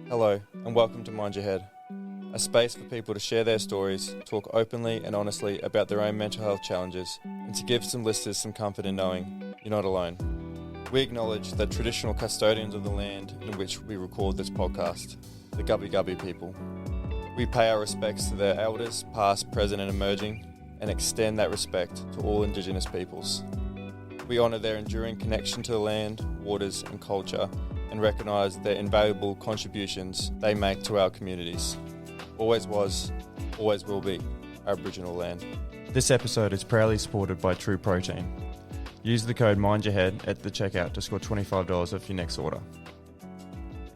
Hello, and welcome to Mind Your Head, a space for people to share their stories, talk openly and honestly about their own mental health challenges, and to give some listeners some comfort in knowing you're not alone. We acknowledge the traditional custodians of the land in which we record this podcast, the Gubbi Gubbi people. We pay our respects to their elders, past, present and emerging, and extend that respect to all Indigenous peoples. We honour their enduring connection to the land, waters and culture, and recognise their invaluable contributions they make to our communities. Always was, always will be Aboriginal land. This episode is proudly supported by True Protein. Use the code MindYourHead at the checkout to score $25 off your next order.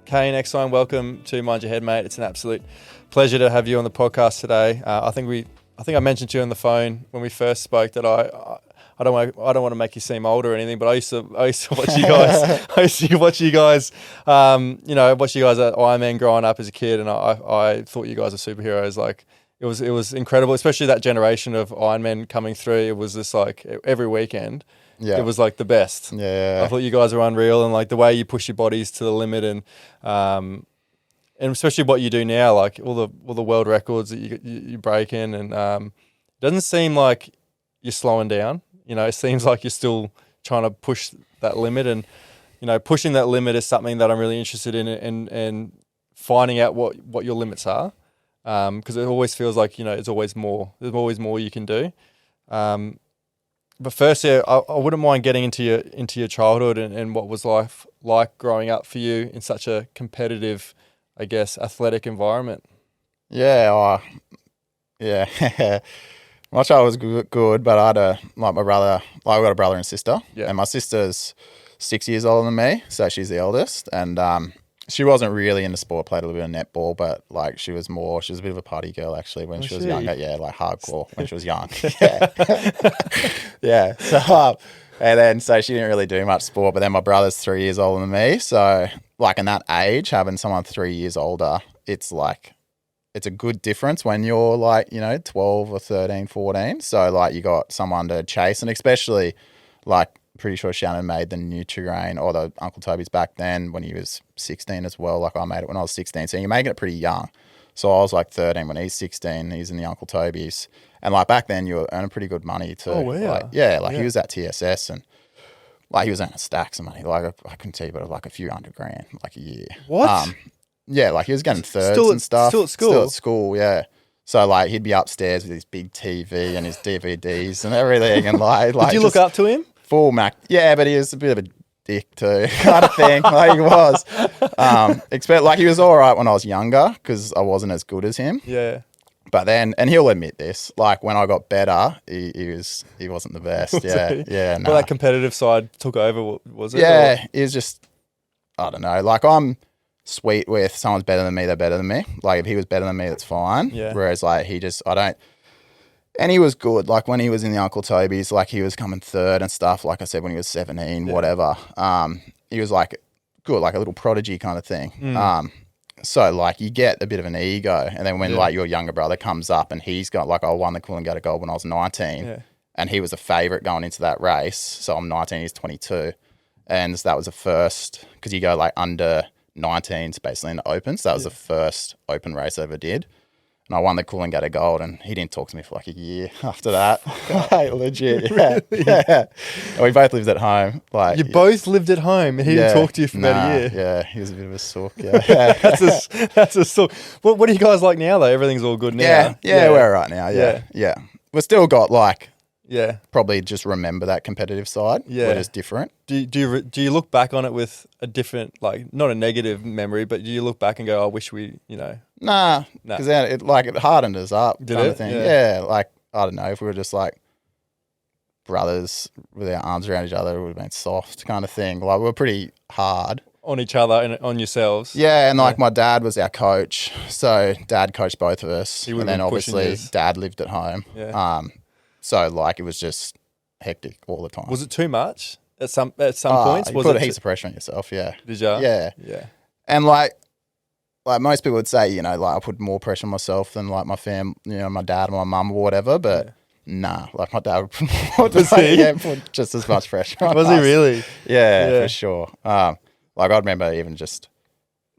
Caine Eckstein, welcome to Mind Your Head, mate. It's an absolute pleasure to have you on the podcast today. I think I mentioned to you on the phone when we first spoke that I don't want to make you seem old or anything, but I used to watch you guys. I used to watch you guys. Watch you guys at Ironman growing up as a kid, and I thought you guys were superheroes. Like it was incredible, especially that generation of Ironmen coming through. It was just like every weekend. Yeah. It was like the best. Yeah. I thought you guys were unreal, and like the way you push your bodies to the limit, and especially what you do now, like all the world records that you break in, and it doesn't seem like you're slowing down. You know, it seems like you're still trying to push that limit, and pushing that limit is something that I'm really interested in, and finding out what your limits are, because it always feels like it's always more. There's always more you can do. But first, I wouldn't mind getting into your childhood and what was life like growing up for you in such a competitive, I guess, athletic environment. Yeah. My child was good, but I had my brother. I got a brother and sister, and my sister's 6 years older than me, so she's the eldest. And she wasn't really into sport. Played a little bit of netball, but like she was a bit of a party girl actually when she was younger. Yeah, like hardcore when she was young. Yeah. So so she didn't really do much sport. But then my brother's 3 years older than me, so like in that age, having someone 3 years older, it's a good difference when you're like, 12 or 13, 14. So like you got someone to chase, and especially like pretty sure Shannon made the Nutri-Grain or the Uncle Toby's back then when he was 16 as well. Like I made it when I was 16. So you're making it pretty young. So I was like 13 when he's 16. He's in the Uncle Toby's. And like back then you were earning pretty good money too. Oh, wow. He was at TSS, and like he was earning stacks of money. Like I couldn't tell you, but like a few $100,000 like a year. What? Yeah, like he was getting thirds and stuff. Still at school? Still at school, yeah. So like he'd be upstairs with his big TV and his DVDs and everything, and like Did you look up to him? Full Mac. Yeah, but he was a bit of a dick too, kind of thing. Like he was. Like he was all right when I was younger because I wasn't as good as him. Yeah. But then, and he'll admit this, like when I got better, he wasn't the best. Yeah. Well, that competitive side took over, was it? Yeah, it was just, I don't know. Like I'm sweet with someone's better than me, they're better than me. Like if he was better than me, that's fine. Yeah. Whereas like and he was good. Like when he was in the Uncle Toby's, like he was coming third and stuff. Like I said, when he was 17, whatever. He was like good, like a little prodigy kind of thing. So like you get a bit of an ego, and then when like your younger brother comes up and he's got like I won the Coolangatta Gold when I was 19, and he was a favourite going into that race. So I'm 19, he's 22, and so that was the first because you go like under 19s basically in the open. So that was the first open race I ever did. And I won the Coolangatta Gold, and he didn't talk to me for like a year after that. Like, legit, yeah. Really? Yeah. And we both lived at home. Like you both lived at home, and he didn't talk to you for about a year. Yeah, he was a bit of a sook. Yeah. That's a sook. What are you guys like now though? Everything's all good now. Yeah, we're all right now. Yeah. We've still got like. Yeah, probably just remember that competitive side. Yeah, where it's different. Do you look back on it with a different, like not a negative memory, but do you look back and go, I wish we, Nah, because then it hardened us up. Did kind of thing. Yeah, like I don't know, if we were just like brothers with our arms around each other, it would have been soft kind of thing. Like we were pretty hard on each other and on yourselves. Yeah, and like my dad was our coach, so dad coached both of us, and then obviously dad lived at home. Yeah. So like it was just hectic all the time. Was it too much at some points? You put heaps of pressure on yourself. Yeah. Did you? Yeah. And like most people would say, like I put more pressure on myself than like my my dad or my mum or whatever. But nah, like my dad would put just as much pressure on us. Was he really? Yeah, for sure. Like I remember even just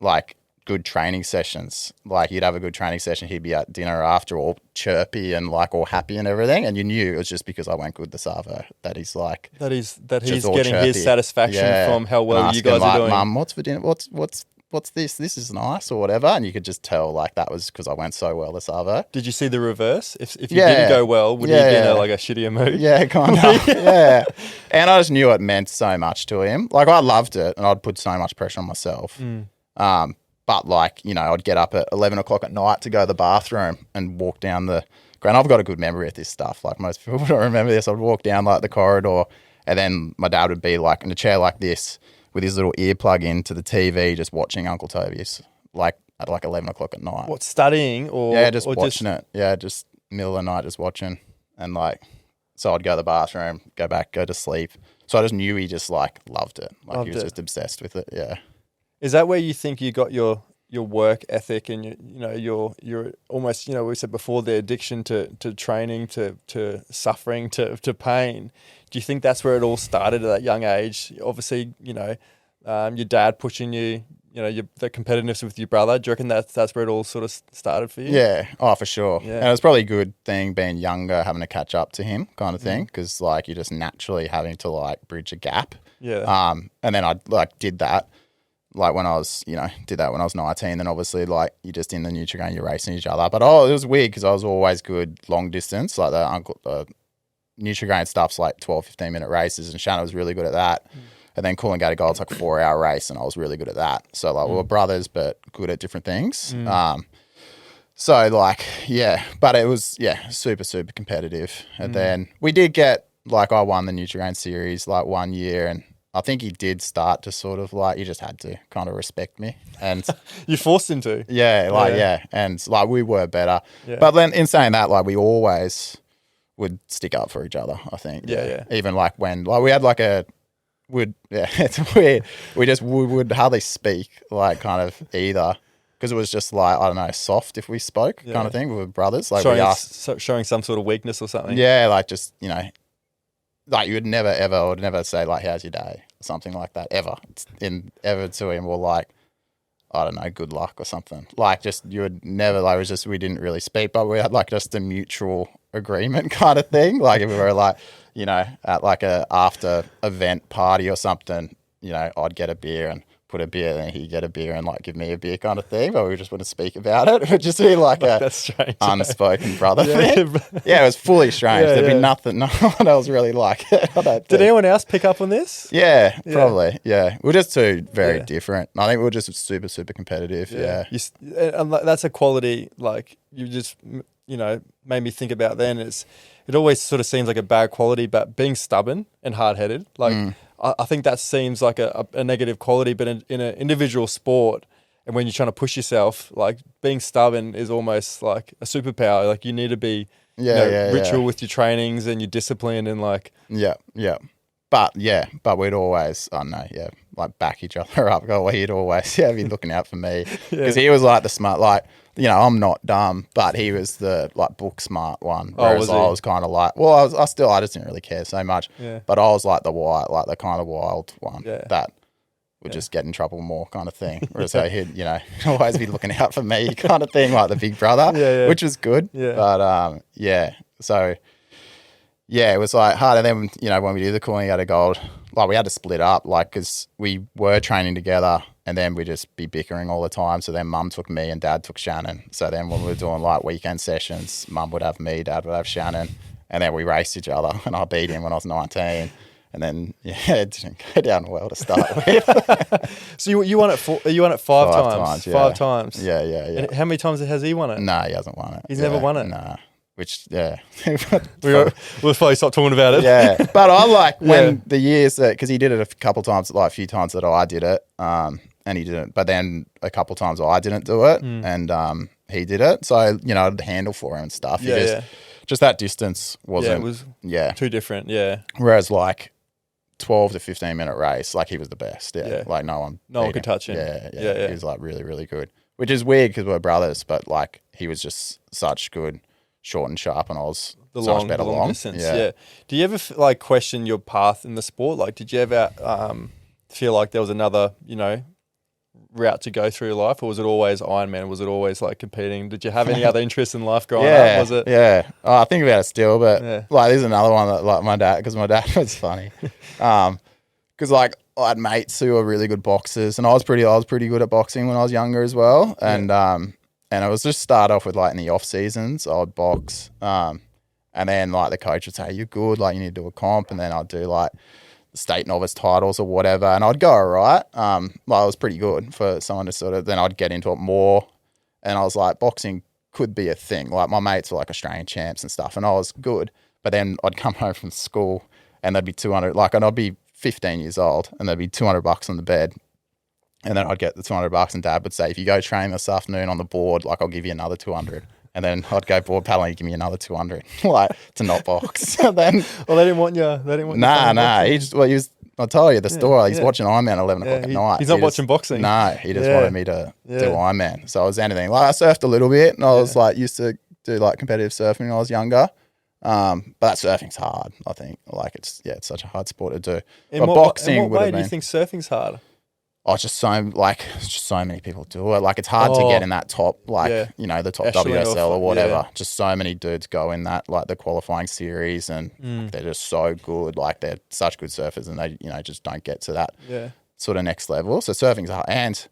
like good training sessions. Like you'd have a good training session, he'd be at dinner after all chirpy and like all happy and everything, and you knew it was just because I went good the Savo that he's like that he's getting chirpy. his satisfaction from how well you guys are doing. Mum, what's for dinner? What's this? This is nice or whatever. And you could just tell like that was because I went so well the Savo. Did you see the reverse? If you didn't go well, would you be in like a shittier mood? Yeah, kind of. Yeah. And I just knew it meant so much to him. Like I loved it and I'd put so much pressure on myself. But like, you know, I'd get up at 11 o'clock at night to go to the bathroom and walk down the ground. I've got a good memory of this stuff. Like most people don't remember this. I'd walk down like the corridor and then my dad would be like in a chair like this with his little earplug into the TV just watching Uncle Toby's like at like 11 o'clock at night. What, studying or? Yeah, just watching it. Yeah, just middle of the night just watching. And like, so I'd go to the bathroom, go back, go to sleep. So I just knew he just like loved it. Like he was just obsessed with it. Yeah. Is that where you think you got your work ethic and your almost, you know, we said before, the addiction to training, to suffering, to pain? Do you think that's where it all started at that young age? Obviously, you know, your dad pushing you, you know, the competitiveness with your brother. Do you reckon that's where it all sort of started for you? Yeah, oh, for sure. Yeah. And it was probably a good thing being younger, having to catch up to him kind of thing, because like you're just naturally having to like bridge a gap. Yeah. And then I like did that. Like when I was, you know, did that when I was 19, then obviously like you're just in the Nutrigrain, you're racing each other. But it was weird because I was always good long distance. Like the Nutrigrain stuff's like 12, 15 minute races and Shannon was really good at that. And then Coolangatta Gold's like a 4-hour race and I was really good at that. So like we were brothers but good at different things. So like, yeah, but it was, super, super competitive. And then we did get, like I won the Nutrigrain series like 1 year and I think he did start to sort of like, he just had to kind of respect me. And you forced him to. Yeah. And like we were better. Yeah. But then in saying that, like we always would stick up for each other, I think. Yeah. Even like when, like we had like it's weird. We would hardly speak like kind of either. Because it was just like, I don't know, soft if we spoke kind of thing. We were brothers. Like showing some sort of weakness or something. Yeah, like just, you know, like you would never ever, I would never say like, how's your day? Or something like that, ever to him, or like, I don't know, good luck or something. Like just, you would never, like it was just, we didn't really speak, but we had like just a mutual agreement kind of thing. Like if we were like, you know, at like a after event party or something, you know, I'd get a beer and put a beer, and he'd get a beer and like give me a beer kind of thing, but we just wouldn't speak about it. It would just be like that's strange, unspoken brother thing. Yeah, it was fully strange. There'd be nothing, no one else really like it. Did anyone else pick up on this? Yeah, probably. Yeah, we're just two very different. I think we were just super, super competitive. Yeah. And that's a quality like you just, you know, made me think about then. It always sort of seems like a bad quality, but being stubborn and hard-headed, like I think that seems like a negative quality, but in an individual sport and when you're trying to push yourself, like being stubborn is almost like a superpower. Like you need to be ritual with your trainings and your discipline and like... Yeah. But we'd always, like back each other up. He'd always be looking out for me because he was like the smart, like, you know, I'm not dumb, but he was the like book smart one. Whereas I was kind of like, well, I just didn't really care so much. Yeah. But I was like the kind of wild one that would just get in trouble more kind of thing. Whereas he'd, you know, always be looking out for me kind of thing, like the big brother, which was good. Yeah. But so it was like hard. And then, you know, when we did the Coolangatta Gold, like we had to split up, like, because we were training together and then we'd just be bickering all the time. So then mum took me and dad took Shannon. So then when we were doing like weekend sessions, mum would have me, dad would have Shannon. And then we raced each other and I beat him when I was 19. And then, it didn't go down well to start with. So you won it you won it five times? 5 times? Yeah. And how many times has he won it? No, he hasn't won it. He's never won it? No. Which, we'll probably stop talking about it. Yeah. But I like when the years that, because he did it a couple times, like a few times that I did it, and he didn't. But then a couple times I didn't do it, and he did it. So, you know, I'd handle for him and stuff. Just that distance wasn't. Yeah, it was too different. Yeah. Whereas like 12 to 15 minute race, like he was the best. Yeah. Like no one could touch him. Yeah. He was like really, really good, which is weird because we're brothers, but like he was just such good short and sharp, and I was much better long distance. Yeah. Do you ever like question your path in the sport? Like, did you ever feel like there was another, you know, route to go through life, or was it always Ironman? Was it always like competing? Did you have any other interests in life growing up? Was it? Yeah. Oh, I think about it still, but like there's another one that like my dad was funny. Because like I had mates who were really good boxers, and I was pretty good at boxing when I was younger as well. And it was just start off with like in the off seasons, I'd box. And then like the coach would say, "You're good, like you need to do a comp," and then I'd do like the state novice titles or whatever, and I'd go all right. Like I was pretty good for someone to sort of. Then I'd get into it more, and I was like, boxing could be a thing. Like my mates were like Australian champs and stuff, and I was good. But then I'd come home from school, and there'd be 200. Like, and I'd be 15 years old, and there'd be $200 on the bed. And then I'd get the $200, and Dad would say, "If you go train this afternoon on the board, like I'll give you another 200." And then I'd go board paddling, he'd give me another 200, like to not box. Then, well, they didn't want you. They didn't want. Nah. He was. I'll tell you the story. He's watching Ironman at 11 o'clock at night. He's not watching boxing. No, he just wanted me to do Ironman. So I was anything. Like I surfed a little bit, and I was like used to do like competitive surfing when I was younger. But that surfing's hard. I think like it's such a hard sport to do. In what way do you think surfing's hard? Oh, it's just so many people do it. Like it's hard to get in that top, the top WSL or whatever. Yeah. Just so many dudes go in that, like the qualifying series, and they're just so good. Like they're such good surfers, and they, just don't get to that sort of next level. So surfing's hard, and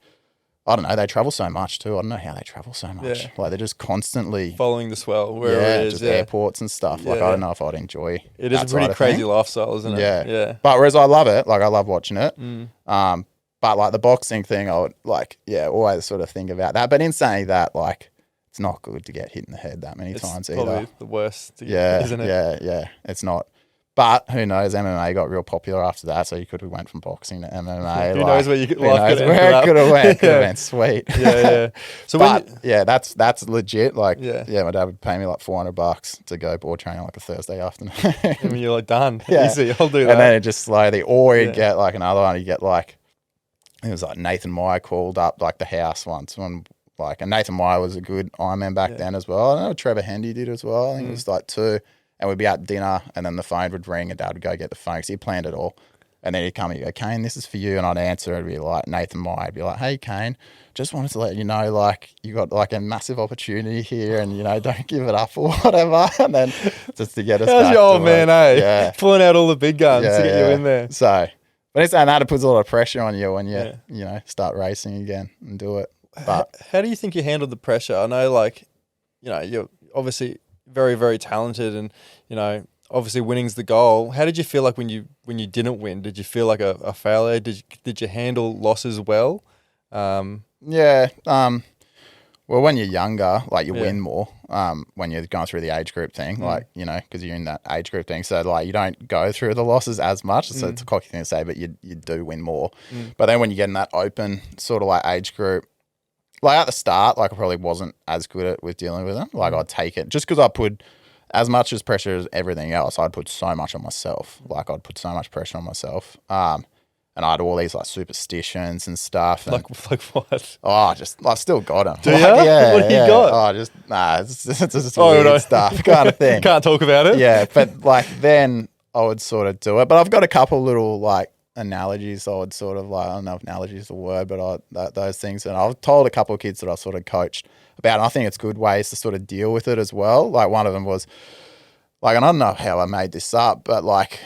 I don't know, they travel so much too. I don't know how they travel so much. Yeah. Like they're just constantly following the swell wherever it is. Just airports and stuff. Like I don't know if I'd enjoy. It is a pretty crazy lifestyle, isn't it? Yeah. But whereas I love it, like I love watching it. But like the boxing thing, I would always sort of think about that. But in saying that, like it's not good to get hit in the head that many times either. It's probably the worst, isn't it? Yeah. It's not. But who knows? MMA got real popular after that, so you could have went from boxing to MMA. Who knows where it could have went? Could have been sweet. Yeah. So that's legit. Like, my dad would pay me like $400 to go board training like a Thursday afternoon. And you're like, done. Easy, I'll do that. And then it just slowly, or you'd get like another one. You get like, it was like Nathan Meyer called up like the house once and Nathan Meyer was a good Ironman back then as well. I know Trevor Hendy did as well. I think it was like 2. And we'd be at dinner, and then the phone would ring, and Dad would go get the phone because he planned it all. And then he'd come and he'd go, "Caine, this is for you." And I'd answer, it'd be like Nathan Meyer. I'd be like, "Hey, Caine, just wanted to let you know, like, you got like a massive opportunity here, and don't give it up or whatever." And then just to get us How's back your old to man, it. Yeah. Pulling out all the big guns to get you in there. So, but it's saying that it puts a lot of pressure on you when you, start racing again and do it. But how do you think you handled the pressure? I know, like, you're obviously very, very talented, and, obviously winning's the goal. How did you feel like when you didn't win? Did you feel like a failure? Did you handle losses well? Well, when you're younger, like you win more when you're going through the age group thing, like, because you're in that age group thing. So like you don't go through the losses as much. So it's a cocky thing to say, but you do win more. But then when you get in that open sort of like age group, like at the start, like I probably wasn't as good with dealing with them. Like I'd take it just because I put as much as pressure as everything else. I'd put so much on myself. Like I'd put so much pressure on myself. And I had all these like superstitions and stuff. And, like what? Oh, I still got them. Do you? Yeah, what do you got? Oh, it's just weird stuff kind of thing. Can't talk about it. Yeah, but like then I would sort of do it. But I've got a couple little like analogies. I would sort of like, I don't know if analogy is the word, but those things. And I've told a couple of kids that I sort of coached about. And I think it's good ways to sort of deal with it as well. Like one of them was like, and I don't know how I made this up, but like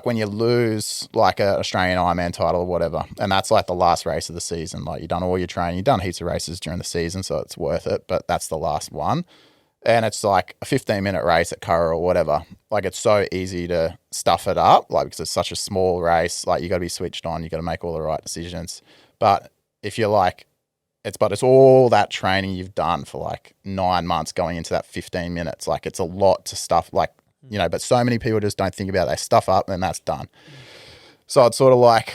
when you lose like an Australian Ironman title or whatever, and that's like the last race of the season, like you've done all your training, you've done heaps of races during the season, so it's worth it, but that's the last one. And it's like a 15-minute race at Curra or whatever. Like it's so easy to stuff it up, like because it's such a small race, like you got to be switched on, you got to make all the right decisions. But if you're like, it's all that training you've done for like 9 months going into that 15 minutes, like it's a lot to stuff like, but so many people just don't think about it. They stuff up and that's done. So I'd sort of like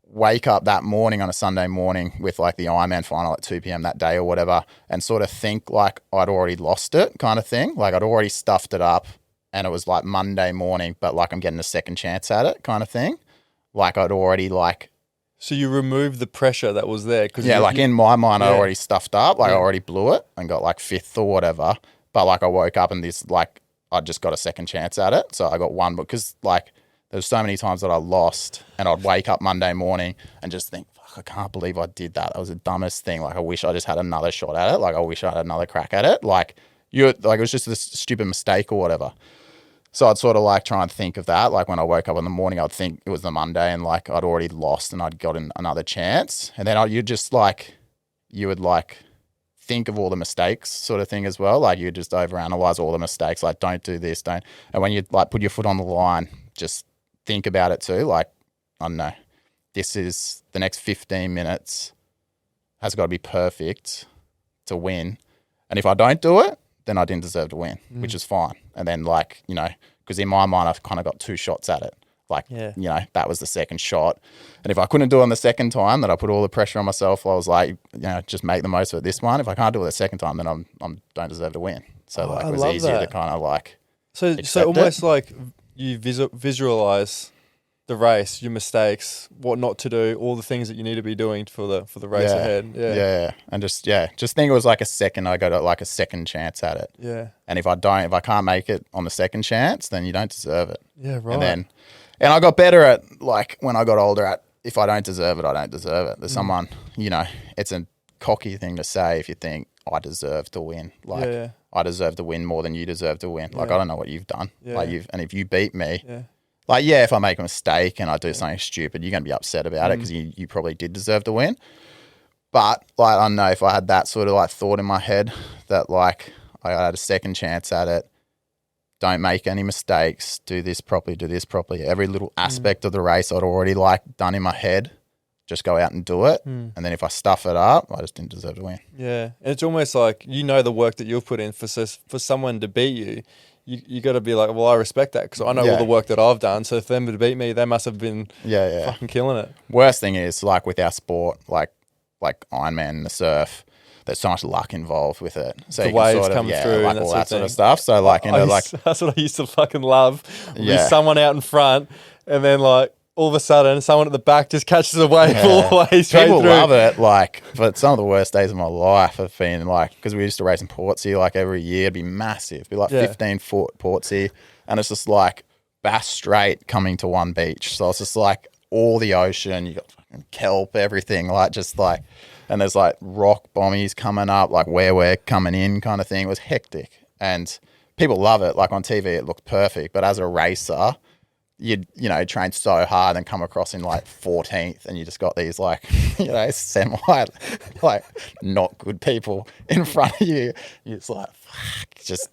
wake up that morning on a Sunday morning with like the Ironman final at 2 p.m. that day or whatever and sort of think like I'd already lost it kind of thing. Like I'd already stuffed it up and it was like Monday morning, but like I'm getting a second chance at it kind of thing. Like I'd already like... So you removed the pressure that was there? In my mind, I already stuffed up. Like I already blew it and got like 5th or whatever. But like I woke up and this like... I just got a second chance at it. So I got one because like There's so many times that I lost and I'd wake up Monday morning and just think, fuck, I can't believe I did that. That was the dumbest thing. Like, I wish I just had another shot at it. Like, I wish I had another crack at it. Like, it was just a stupid mistake or whatever. So I'd sort of like try and think of that. Like, when I woke up in the morning, I'd think it was the Monday and like I'd already lost and I'd gotten another chance. And then you would think of all the mistakes sort of thing as well. Like, you would just overanalyze all the mistakes. Like, don't do this, don't. And when you like put your foot on the line, just think about it too. Like, I don't know, this is the next 15 minutes has got to be perfect to win. And if I don't do it, then I didn't deserve to win, which is fine. And then like, you know, because in my mind, I've kind of got 2 shots at it. Like, you know, that was the second shot. And if I couldn't do it on the second time, then I put all the pressure on myself. I was like, you know, just make the most of it this one. If I can't do it the second time, then I don't deserve to win. So like, it was easier to kind of like So almost like you visualize the race, your mistakes, what not to do, all the things that you need to be doing for the race ahead. Yeah. And just think it was like a second, I got like a second chance at it. Yeah. And if I can't make it on the second chance, then you don't deserve it. Yeah, right. And I got better at, like, when I got older at, if I don't deserve it, I don't deserve it. There's someone, you know, it's a cocky thing to say if you think I deserve to win. Like, I deserve to win more than you deserve to win. Like, I don't know what you've done. Like, and if you beat me, like, if I make a mistake and I do something stupid, you're going to be upset about it because you probably did deserve to win. But, like, I don't know, if I had that sort of, like, thought in my head that, like, I had a second chance at it, don't make any mistakes, do this properly. Every little aspect of the race I'd already, like, done in my head, just go out and do it. And then if I stuff it up, I just didn't deserve to win. Yeah. And it's almost like, you know, the work that you've put in for someone to beat you. You got to be like, well, I respect that because I know all the work that I've done. So for them to beat me, they must have been fucking killing it. Worst thing is, like, with our sport, like Ironman and the surf, there's so much luck involved with it. So the waves coming through, like and all that sort of stuff. So like, you know, that's what I used to fucking love. Be someone out in front, and then like all of a sudden, someone at the back just catches a wave all the way straight People through. love it, like, but some of the worst days of my life have been like, because we used to race in Portsea like every year. It'd be massive, it'd be like 15-foot Portsea, and it's just like Bass Strait coming to one beach. So it's just like all the ocean. You got fucking kelp, everything, like just like. And there's like rock bombies coming up, like where we're coming in kind of thing. It was hectic. And people love it. Like on TV, it looked perfect. But as a racer, you know, train so hard and come across in like 14th and you just got these like, you know, semi, like not good people in front of you. You're just like, fuck, just,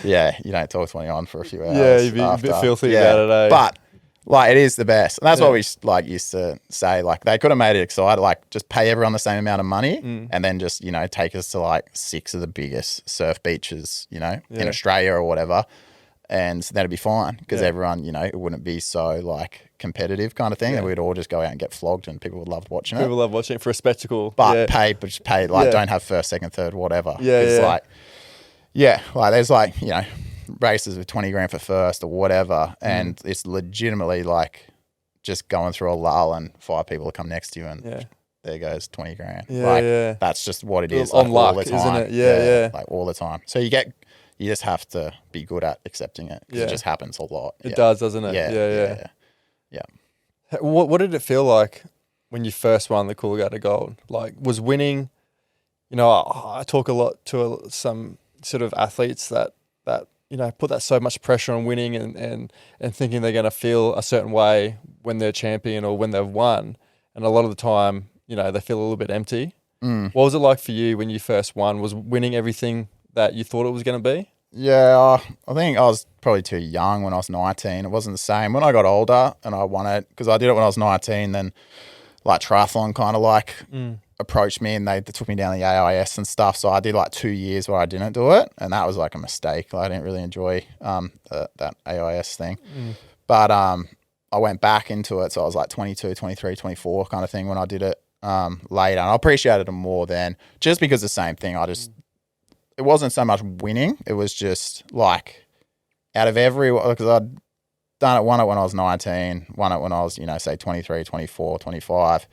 you don't talk to anyone on for a few hours. Yeah, you'd be a bit filthy about it, eh? But like, it is the best. And that's what we like used to say. Like, they could have made it exciting. Like, just pay everyone the same amount of money and then just, you know, take us to like 6 of the biggest surf beaches, you know, in Australia or whatever. And that'd be fine because everyone, you know, it wouldn't be so like competitive kind of thing. And we'd all just go out and get flogged and people would love watching it. People love watching it for a spectacle. But pay, like, don't have first, second, third, whatever. Like, like there's like, you know, races with 20 grand for first or whatever, and it's legitimately like just going through a lull and 5 people will come next to you and there goes 20 grand. That's just what it is. On like, luck, all the time. isn't it? Like all the time. So you just have to be good at accepting it because it just happens a lot. It does, doesn't it? Yeah. What did it feel like when you first won the Coolangatta Gold? Like, was winning, you know, I talk a lot to some sort of athletes that you know, put that so much pressure on winning and thinking they're going to feel a certain way when they're champion or when they've won. And a lot of the time, you know, they feel a little bit empty. What was it like for you when you first won? Was winning everything that you thought it was going to be? Yeah, I think I was probably too young when I was 19. It wasn't the same. When I got older and I won it, because I did it when I was 19, then like triathlon kind of like approached me and they took me down the AIS and stuff. So I did like 2 years where I didn't do it, and that was like a mistake. Like, I didn't really enjoy that AIS thing. But I went back into it. So I was like 22, 23, 24 kind of thing when I did it later. And I appreciated it more then, just because the same thing. It wasn't so much winning. It was just like out of because I'd won it when I was 19, won it when I was, you know, say 23, 24, 25.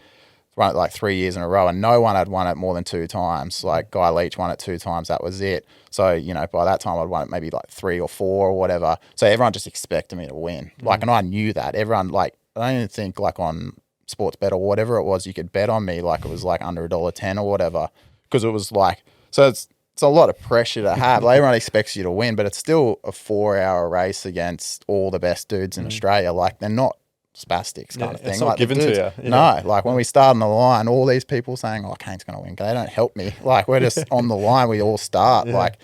run it like 3 years in a row, and no one had won it more than 2 times. Like Guy Leach won it 2 times, that was it. So, you know, by that time I'd won it maybe like 3 or 4 or whatever. So everyone just expected me to win. Like, and I knew that. Everyone, like, I don't even think like on sports bet or whatever it was, you could bet on me like it was like under $1.10 or whatever, because it was like, so it's a lot of pressure to have. Like, everyone expects you to win, but it's still a 4-hour race against all the best dudes in Australia. Like, they're not spastics kind of thing. It's not like given to you. No, like when we start on the line, all these people saying, oh, Caine's going to win. They don't help me. Like, we're just on the line. We all start. Like,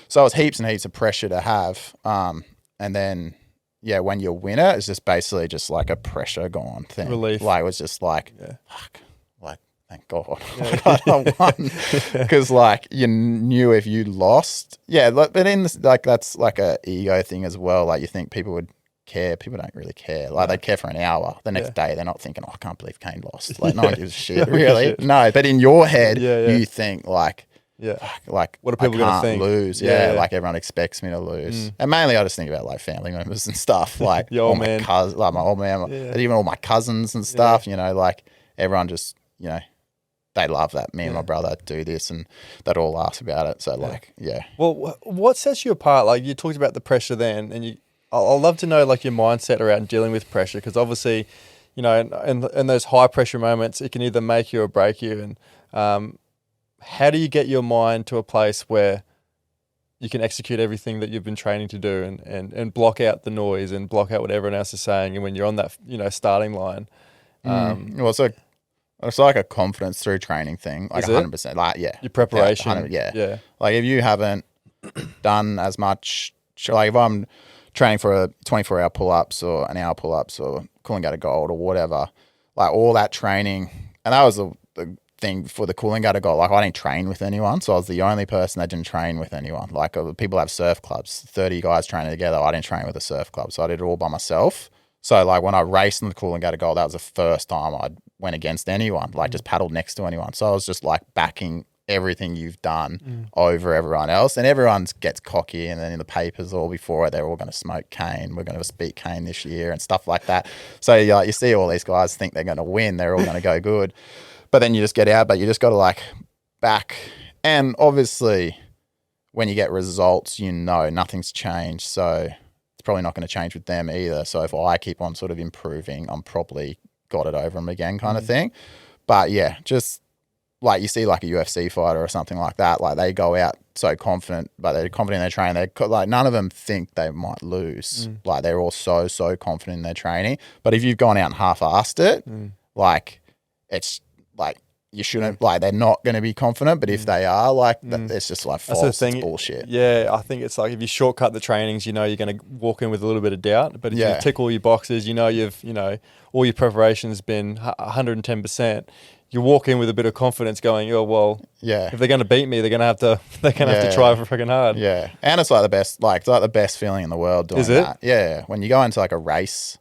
so it's heaps and heaps of pressure to have. And then, yeah, when you win it, it's just basically just like a pressure gone thing. Relief. Like, it was just like, fuck, like, thank God. Like, I won. Because, like, you knew if you lost. Yeah, but in this, like, that's like a ego thing as well. Like, you think people would care. People don't really care. Like, they care for an hour. The next day, they're not thinking, oh, I can't believe Caine lost. Like, no one gives a shit, really. No, but in your head, you think, like, like, what are people going to think? Lose. Like, everyone expects me to lose. And mainly I just think about, like, family members and stuff. Like, your old man. Like, my old man, and even all my cousins and stuff, you know, like, everyone just, you know, they love that me and my brother do this, and they'd all ask about it. So, like, Well, what sets you apart? Like, you talked about the pressure then, and I'd love to know, like, your mindset around dealing with pressure, because obviously, you know, in those high pressure moments, it can either make you or break you. And how do you get your mind to a place where you can execute everything that you've been training to do, and block out the noise and block out what everyone else is saying? And when you're on that, you know, starting line, well, it's like a confidence through training thing, like 100%. Like, your preparation, Like, if you haven't done as much, like if I'm training for a 24-hour pull-ups or an hour pull-ups or Coolangatta Gold or whatever, like, all that training, and that was the thing for the Coolangatta Gold. Like, I didn't train with anyone, so I was the only person that didn't train with anyone. Like, people have surf clubs, 30 guys training together. I didn't train with a surf club, so I did it all by myself. So, like, when I raced in the Coolangatta Gold, that was the first time I went against anyone, like, just paddled next to anyone. So I was just, like, backing everything you've done over everyone else, and everyone gets cocky, and then in the papers all before it, they're all going to smoke Caine. We're going to beat Caine this year and stuff like that. So you see all these guys think they're going to win. They're all going to go good. But then you just get out, but you just got to, like, back. And obviously when you get results, you know nothing's changed. So it's probably not going to change with them either. So if I keep on sort of improving, I'm probably got it over them again kind of thing. But yeah, just like you see like a UFC fighter or something like that, like they go out so confident, but they're confident in their training. They're like, none of them think they might lose. Like, they're all so confident in their training. But if you've gone out and half-assed it, like, it's like, you shouldn't, like, they're not going to be confident, but if they are, like, it's just like false. That's the thing. It's bullshit. Yeah, I think it's like, if you shortcut the trainings, you know you're going to walk in with a little bit of doubt. But if you tick all your boxes, you know all your preparation's been 110%. You walk in with a bit of confidence, going, "Oh well, if they're going to beat me, they're going to have to try for freaking hard." Yeah, and it's like the best, like, it's like the best feeling in the world doing that. Yeah, when you go into like a race,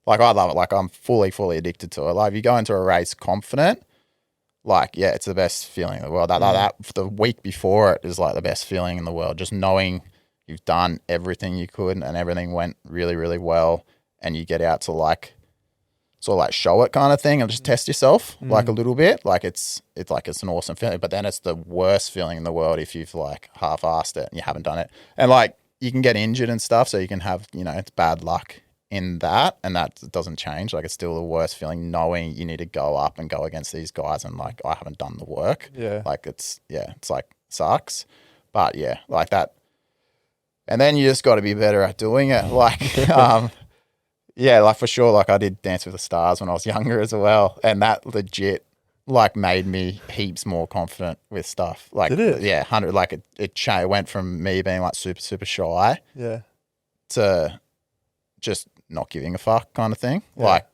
like, I love it. Like, I'm fully addicted to it. Like, if you go into a race confident, like, yeah, it's the best feeling in the world. That the week before it is like the best feeling in the world. Just knowing you've done everything you could and everything went really, really well, and you get out to like sort of like show it kind of thing and just test yourself like a little bit. Like, it's like, it's an awesome feeling. But then it's the worst feeling in the world if you've like half-assed it and you haven't done it. And like, you can get injured and stuff, so you can have, you know, it's bad luck in that, and that doesn't change. Like, it's still the worst feeling knowing you need to go up and go against these guys and like, I haven't done the work. Like, it's like, sucks. But yeah, like that. And then you just got to be better at doing it. Like, yeah, like, for sure. Like, I did Dance with the Stars when I was younger as well, and that legit like made me heaps more confident with stuff. Like, did it? Yeah, 100. Like, it went from me being like super shy, to just not giving a fuck kind of thing. Like,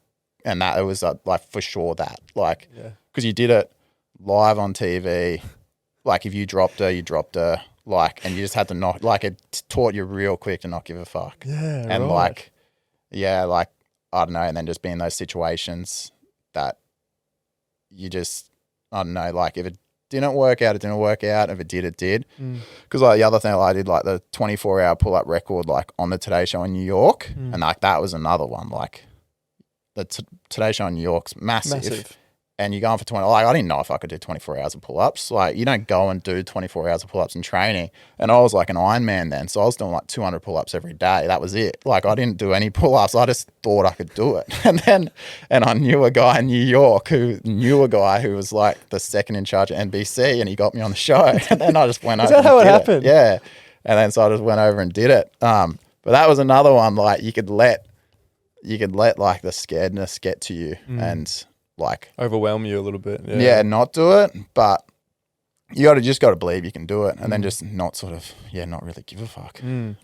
and that it was like for sure that, like, because you did it live on TV. Like, if you dropped her, like, and you just had to not, like, it taught you real quick to not give a fuck. Yeah, and like. Yeah, like, I don't know, and then just be in those situations that you just, I don't know, like, if it didn't work out, it didn't work out. If it did, it did. Because like, the other thing, like, I did like the 24-hour pull-up record like on the Today Show in New York, and like, that was another one. Like, the Today Show in New York's massive. and you're going for 20, like I didn't know if I could do 24 hours of pull-ups. Like you don't go and do 24 hours of pull-ups in training. And I was like an Ironman then. So I was doing like 200 pull-ups every day. That was it. Like I didn't do any pull-ups. I just thought I could do it. And I knew a guy in New York who knew a guy who was like the second in charge at NBC, and he got me on the show. And then I just went over. Is that how it happened? Yeah. And then so I just went over and did it. But that was another one, like you could let like the scaredness get to you and like overwhelm you a little bit. Yeah, not do it, but you just got to believe you can do it, and then just not sort of not really give a fuck. You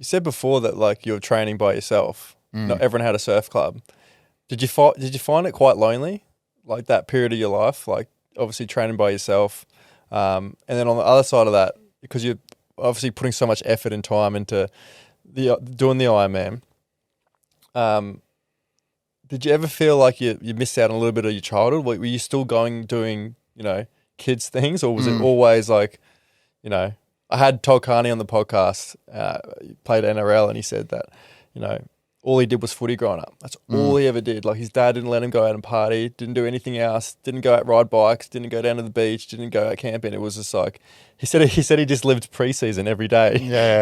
said before that like you were training by yourself. Not everyone had a surf club. Did you find it quite lonely, like that period of your life, like obviously training by yourself, and then on the other side of that, because you're obviously putting so much effort and time into doing the Ironman. Did you ever feel like you missed out on a little bit of your childhood? Were you still doing, kids things, or was it always like, I had Todd Carney on the podcast, he played NRL, and he said that, all he did was footy growing up. That's all he ever did. Like his dad didn't let him go out and party, didn't do anything else, didn't go out ride bikes, didn't go down to the beach, didn't go out camping. It was just like, he said he just lived preseason every day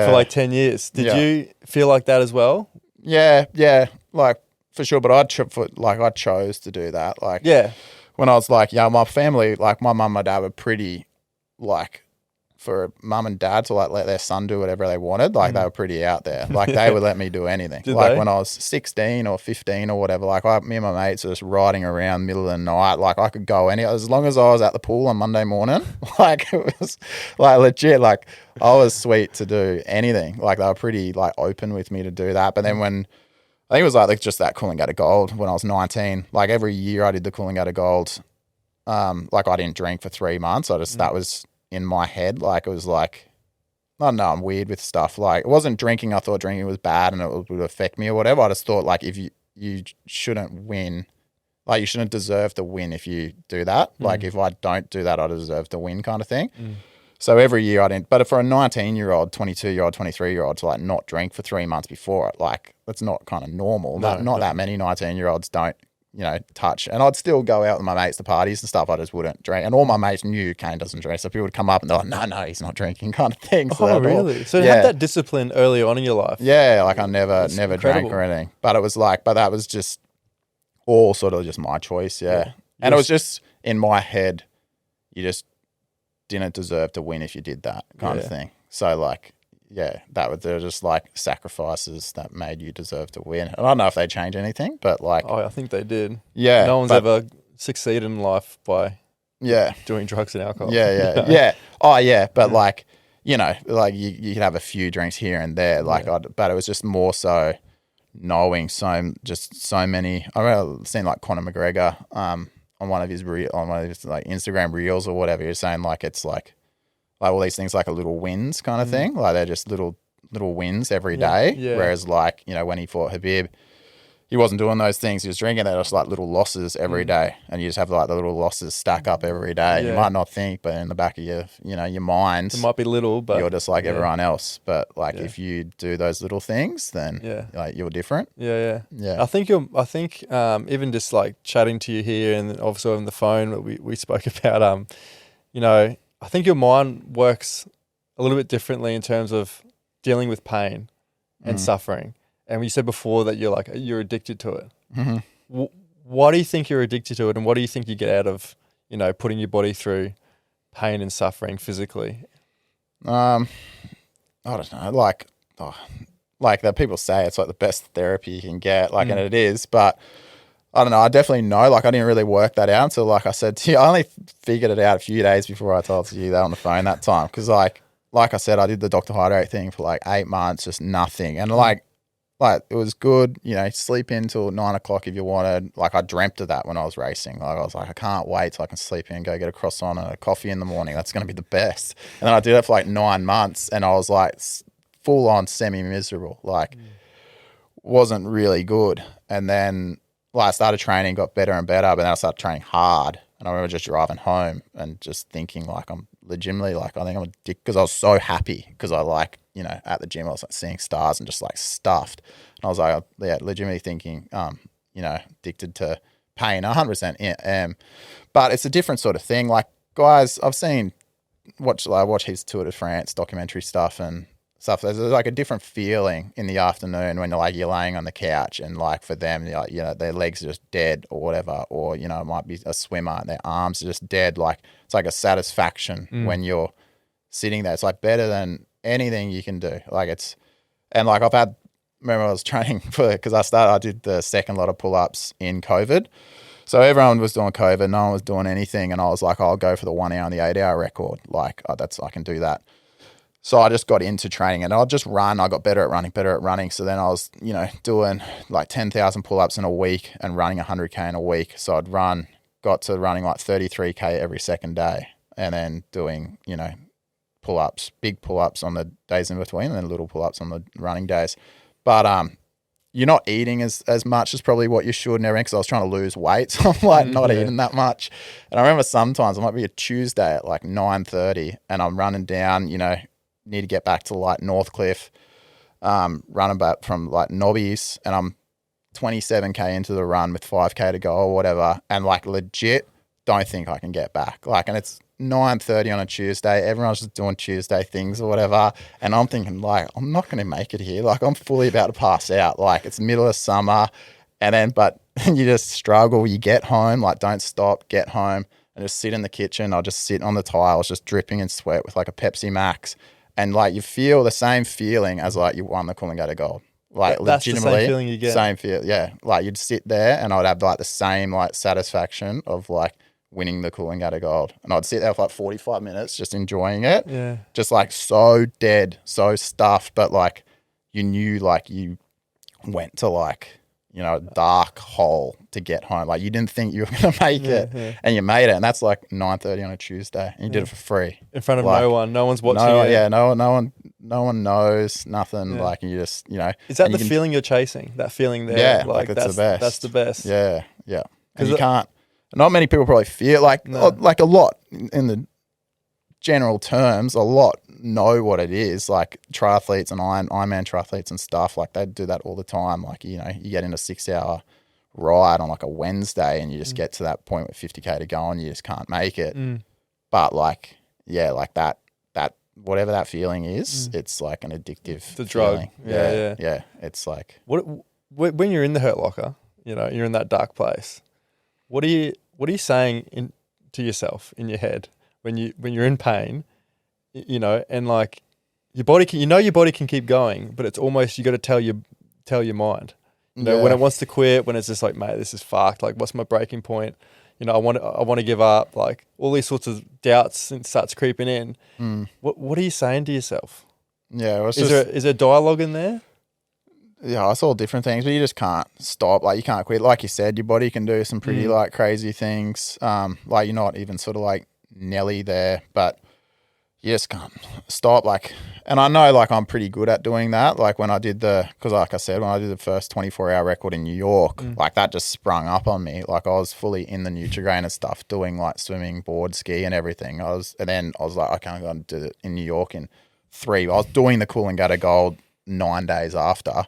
for like 10 years. Did you feel like that as well? Yeah, like for sure. But I chose to do that. Like, when I was like, my family, like my mum and my dad were pretty, like, for mum and dad to like let their son do whatever they wanted. Like they were pretty out there. Like they would let me do anything. Like when I was 16 or 15 or whatever, like me and my mates were just riding around middle of the night. Like I could go as long as I was at the pool on Monday morning. Like it was like legit. Like I was sweet to do anything. Like they were pretty like open with me to do that. But then when I think it was like just that Coolangatta Gold when I was 19, like every year I did the Coolangatta Gold. Like I didn't drink for 3 months. That was in my head. Like it was like, I don't know, I'm weird with stuff. Like it wasn't drinking. I thought drinking was bad and it would affect me or whatever. I just thought like if you shouldn't win, like you shouldn't deserve to win if you do that. Like if I don't do that, I deserve to win kind of thing. So every year I didn't, but for a 19-year-old, 22-year-old, 23-year-old to like not drink for 3 months before it, like that's not kind of normal. Not that many 19-year-olds don't, touch. And I'd still go out with my mates to parties and stuff. I just wouldn't drink. And all my mates knew Caine doesn't drink. So people would come up and they're like, no, he's not drinking kind of thing. So really? So you had that discipline early on in your life? Yeah, like I never drank or anything. But it was like, that was just all sort of just my choice, And it was just in my head, you just didn't deserve to win if you did that kind of thing. So like, they're just like sacrifices that made you deserve to win. And I don't know if they change anything, but like, I think they did. Yeah, no one's ever succeeded in life by doing drugs and alcohol. Yeah. Oh yeah, but like, like you could have a few drinks here and there. Like, but it was just more so knowing so many. I remember seeing like Conor McGregor on one of his like Instagram reels or whatever. You're saying like it's like all these things like a little wins kind of thing. Like they're just little wins every day. Yeah. Whereas like, when he fought Habib, he wasn't doing those things. He was drinking. They're just like little losses every day. And you just have like the little losses stack up every day. Yeah. You might not think, but in the back of your mind, it might be little, but you're just like everyone else. But like if you do those little things, then like you're different. Yeah. I think even just like chatting to you here and also on the phone, we spoke about, I think your mind works a little bit differently in terms of dealing with pain and suffering. And you said before that you're addicted to it. Mm-hmm. Why do you think you're addicted to it, and what do you think you get out of putting your body through pain and suffering physically? I don't know. Like that people say it's like the best therapy you can get. Like, and it is, but I don't know. I definitely know. Like, I didn't really work that out until, like I said to you, I only figured it out a few days before I told you that on the phone that time. Because, like I said, I did the Dr. Hydrate thing for like 8 months, just nothing. And like it was good. Sleep in till 9 o'clock if you wanted. Like, I dreamt of that when I was racing. Like, I was like, I can't wait till I can sleep in, go get a croissant and a coffee in the morning. That's going to be the best. And then I did it for like 9 months, and I was like full on semi-miserable. Like, wasn't really good. And then I started training, got better and better, but then I started training hard. And I remember just driving home and just thinking like I'm legitimately like, I think I'm a dick, because I was so happy because I like, at the gym I was like seeing stars and just like stuffed. And I was like, legitimately thinking, addicted to pain, 100%. Yeah. But it's a different sort of thing. Like guys, I've seen watch his Tour de France documentary stuff and stuff. There's like a different feeling in the afternoon when you're laying on the couch and like for them, their legs are just dead or whatever, or it might be a swimmer and their arms are just dead. Like it's like a satisfaction when you're sitting there. It's like better than anything you can do. Remember I was training because I did the second lot of pull-ups in COVID. So everyone was doing COVID, no one was doing anything, and I was like, I'll go for the 1 hour and the 8 hour record. Like I can do that. So I just got into training and I'll just run. I got better at running. So then I was, doing like 10,000 pull-ups in a week and running 100K in a week. So got to running like 33K every second day and then doing, pull-ups, big pull-ups on the days in between and then little pull-ups on the running days. But you're not eating as much as probably what you should and everything because I was trying to lose weight. So I'm like not eating that much. And I remember sometimes it might be a Tuesday at like 9:30 and I'm running down, need to get back to like Northcliffe, running back from like Nobbies, and I'm 27K into the run with 5K to go or whatever, and like legit don't think I can get back. Like, and it's 9:30 on a Tuesday, everyone's just doing Tuesday things or whatever, and I'm thinking like, I'm not going to make it here. Like I'm fully about to pass out. Like it's middle of summer, and then, but you just struggle. You get home, like don't stop, get home and just sit in the kitchen. I'll just sit on the tiles, just dripping in sweat with like a Pepsi Max. And like you feel the same feeling as like you won the Coolangatta Gold. Like that's legitimately, the same feeling you get. Same feel, yeah. Like you'd sit there and I'd have like the same like satisfaction of like winning the Coolangatta Gold. And I'd sit there for like 45 minutes just enjoying it. Yeah. Just like so dead, so stuffed, but like you knew like you went to like, a dark hole to get home. Like you didn't think you were going to make it and you made it. And that's like 9:30 on a Tuesday and you did it for free. In front of no one. No one's watching you. Yeah, no one knows nothing. Yeah. Like you just, Is that the feeling you're chasing? That feeling there? Yeah, like it's the best. That's the best. Yeah, yeah. Because you can't, not many people probably feel like a lot in the general terms, a lot know what it is. Like triathletes and Ironman triathletes and stuff, like they do that all the time. Like, you get in a 6 hour ride on like a Wednesday and you just get to that point with 50K to go and you just can't make it. But like, yeah, like that whatever that feeling is, it's like an addictive the drug. Feeling. Yeah. It's like when you're in the hurt locker, you're in that dark place. What are you saying to yourself in your head when you're in pain, and like your body can, your body can keep going, but it's almost, you got to tell your mind, when it wants to quit, when it's just like, mate, this is fucked. Like, what's my breaking point? I want to give up. Like all these sorts of doubts and starts creeping in. What are you saying to yourself? Yeah, is there dialogue in there? Yeah, it's all different things, but you just can't stop. Like you can't quit. Like you said, your body can do some pretty like crazy things. Like you're not even sort of like Nelly there, but you just can't stop. Like, and I know like I'm pretty good at doing that. Like when I did because like I said, when I did the first 24-hour record in New York, like that just sprung up on me. Like I was fully in the Nutrigrain and stuff, doing like swimming, board ski and everything. And then I was like, I can't go and do it in New York in 3. I was doing the Coolangatta Gold 9 days after,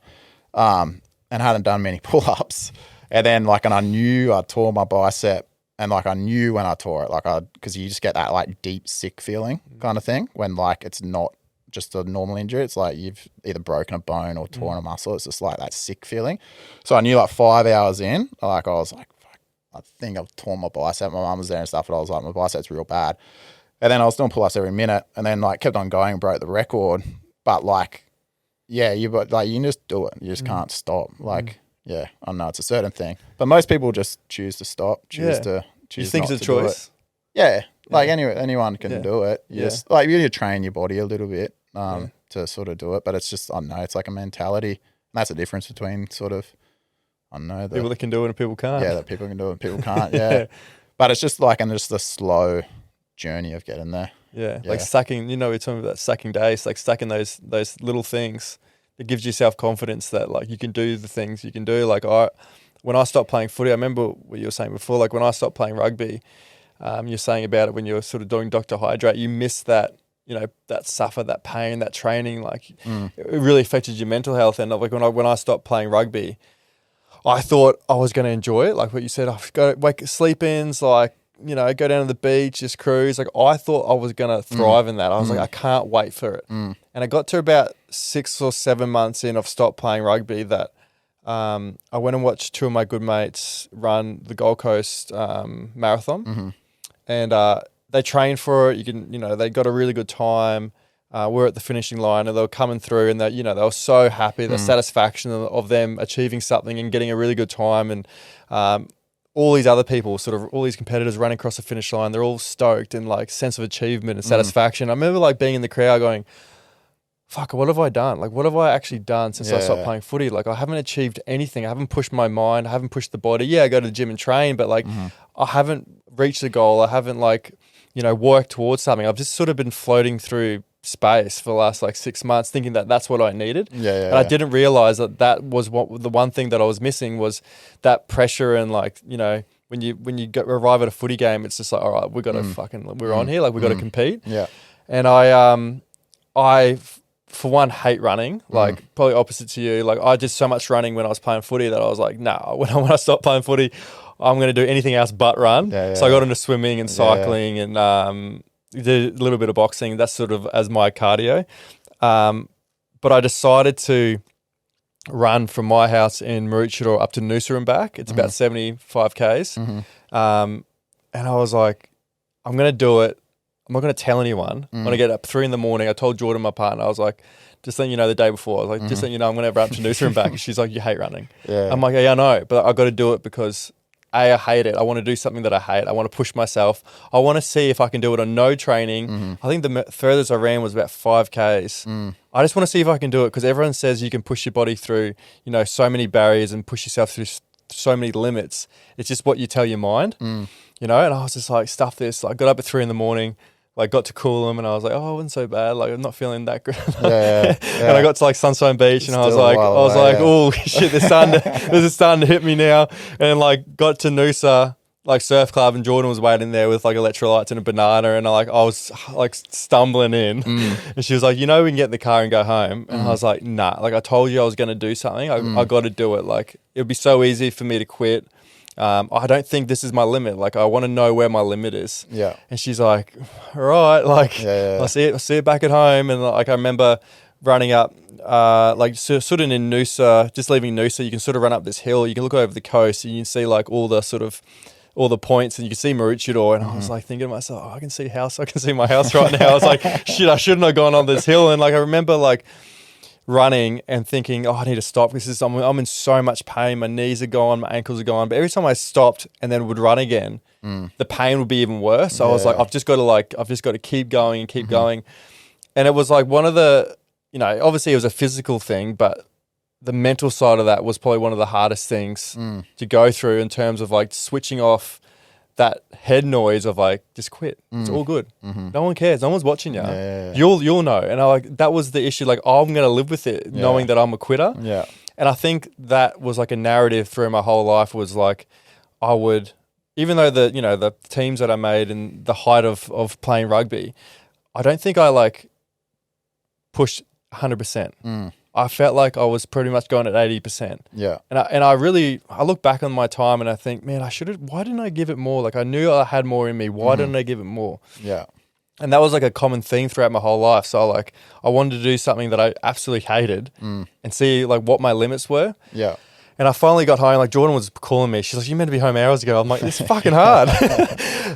and hadn't done many pull-ups. And then and I knew I tore my bicep. And like I knew when I tore it, because you just get that like deep sick feeling kind of thing when like it's not just a normal injury. It's like you've either broken a bone or torn a muscle. It's just like that sick feeling. So I knew like 5 hours in, like I was like, fuck, I think I've torn my bicep. My mum was there and stuff, but I was like, my bicep's real bad. And then I was doing pull-ups every minute, and then like kept on going and broke the record. But like, yeah, you can just do it. You just can't stop. Like. Yeah, I know it's a certain thing, but most people just choose to stop, choose you just think not it's a to do choice. Like anyone can do it. You just like you need to train your body a little bit to sort of do it, but it's just, I don't know, it's like a mentality, and that's the difference between sort of, I don't know, people that can do it and people can't. Yeah, that people can do it and people can't. Yeah, but it's just like, and just the slow journey of getting there. Yeah, like stacking. We're talking about stacking days, like stacking those little things. It gives you self-confidence that like you can do the things you can do. Like when I stopped playing footy, I remember what you were saying before, like when I stopped playing rugby, you're saying about it when you were sort of doing Dr. Hydrate, you missed that, that suffer, that pain, that training, like it really affected your mental health. And like when I stopped playing rugby, I thought I was going to enjoy it. Like what you said, I've got sleep-ins, like, you know, go down to the beach, just cruise. Like I thought I was going to thrive in that. I was like, I can't wait for it. And I got to about 6 or 7 months in, I've stopped playing rugby, that I went and watched 2 of my good mates run the Gold Coast marathon. And they trained for it. They got a really good time. We're at the finishing line and they were coming through, and they were so happy, the satisfaction of them achieving something and getting a really good time. And all these other people, sort of all these competitors running across the finish line, they're all stoked and like sense of achievement and satisfaction. I remember like being in the crowd going, fuck, what have I done? Like, what have I actually done since I stopped playing footy? Like, I haven't achieved anything. I haven't pushed my mind. I haven't pushed the body. Yeah, I go to the gym and train, but like, I haven't reached the goal. I haven't worked towards something. I've just sort of been floating through space for the last like 6 months, thinking that that's what I needed. I didn't realize that was the one thing that I was missing, was that pressure. And like, when you arrive at a footy game, it's just like, all right, we got to we're on here. Like, we got to compete. And I for one, hate running, like probably opposite to you. Like, I did so much running when I was playing footy that I was like, nah, when I stopped playing footy, I'm going to do anything else but run. So I got into swimming and cycling and did a little bit of boxing. That's sort of as my cardio. But I decided to run from my house in Maroochydore up to Noosa and back. It's about 75 Ks. And I was like, I'm going to do it. I'm not going to tell anyone. When I get up 3 a.m, I told Jordan, my partner, I was like, just letting you know, the day before, I was like, just letting you know, I'm going to run up to Noosa and back. And she's like, you hate running. I'm like, yeah, I know, but I got to do it because I hate it. I want to do something that I hate. I want to push myself. I want to see if I can do it on no training. I think the furthest I ran was about 5 Ks. I just want to see if I can do it, because everyone says you can push your body through, so many barriers and push yourself through so many limits. It's just what you tell your mind, And I was just like, stuff this. Like, got up at 3 a.m, like got to Coolangatta, and I was like, oh, it wasn't so bad. Like, I'm not feeling that good. And I got to like Sunshine Beach, and I was like, oh shit, this is starting to hit me now. And like got to Noosa, like surf club, and Jordan was waiting there with like electrolytes and a banana, and I was like stumbling in, and she was like, we can get in the car and go home. And I was like, nah, like I told you I was going to do something. I got to do it. Like, it would be so easy for me to quit. I don't think this is my limit. Like, I want to know where my limit is. And she's like, all right, like, I'll see it back at home. And like, I remember running up, like sort of in Noosa, just leaving Noosa, you can sort of run up this hill. You can look over the coast and you can see like all the points, and you can see Maroochydore. And I was like thinking to myself, I can see my house right now. I was like, shit, I shouldn't have gone on this hill. And like, I remember like running and thinking, I need to stop because I'm in so much pain. My knees are gone, my ankles are gone. But every time I stopped and then would run again, the pain would be even worse. So I was like, I've just got to keep going and keep going. And it was like one of the, obviously it was a physical thing, but the mental side of that was probably one of the hardest things to go through, in terms of like switching off that head noise of like, just quit. It's all good. No one cares. No one's watching you. You'll know. And that was the issue. Like, I'm going to live with it, knowing that I'm a quitter. And I think that was like a narrative through my whole life, was like, I would, even though the teams that I made in the height of playing rugby, I don't think I like pushed 100%. I felt like I was pretty much going at 80%. And I look back on my time and I think, man, why didn't I give it more? Like, I knew I had more in me. Why didn't I give it more? And that was like a common theme throughout my whole life. So like, I wanted to do something that I absolutely hated and see like what my limits were. And I finally got home. Like, Jordan was calling me. She's like, you meant to be home hours ago. I'm like, it's fucking hard.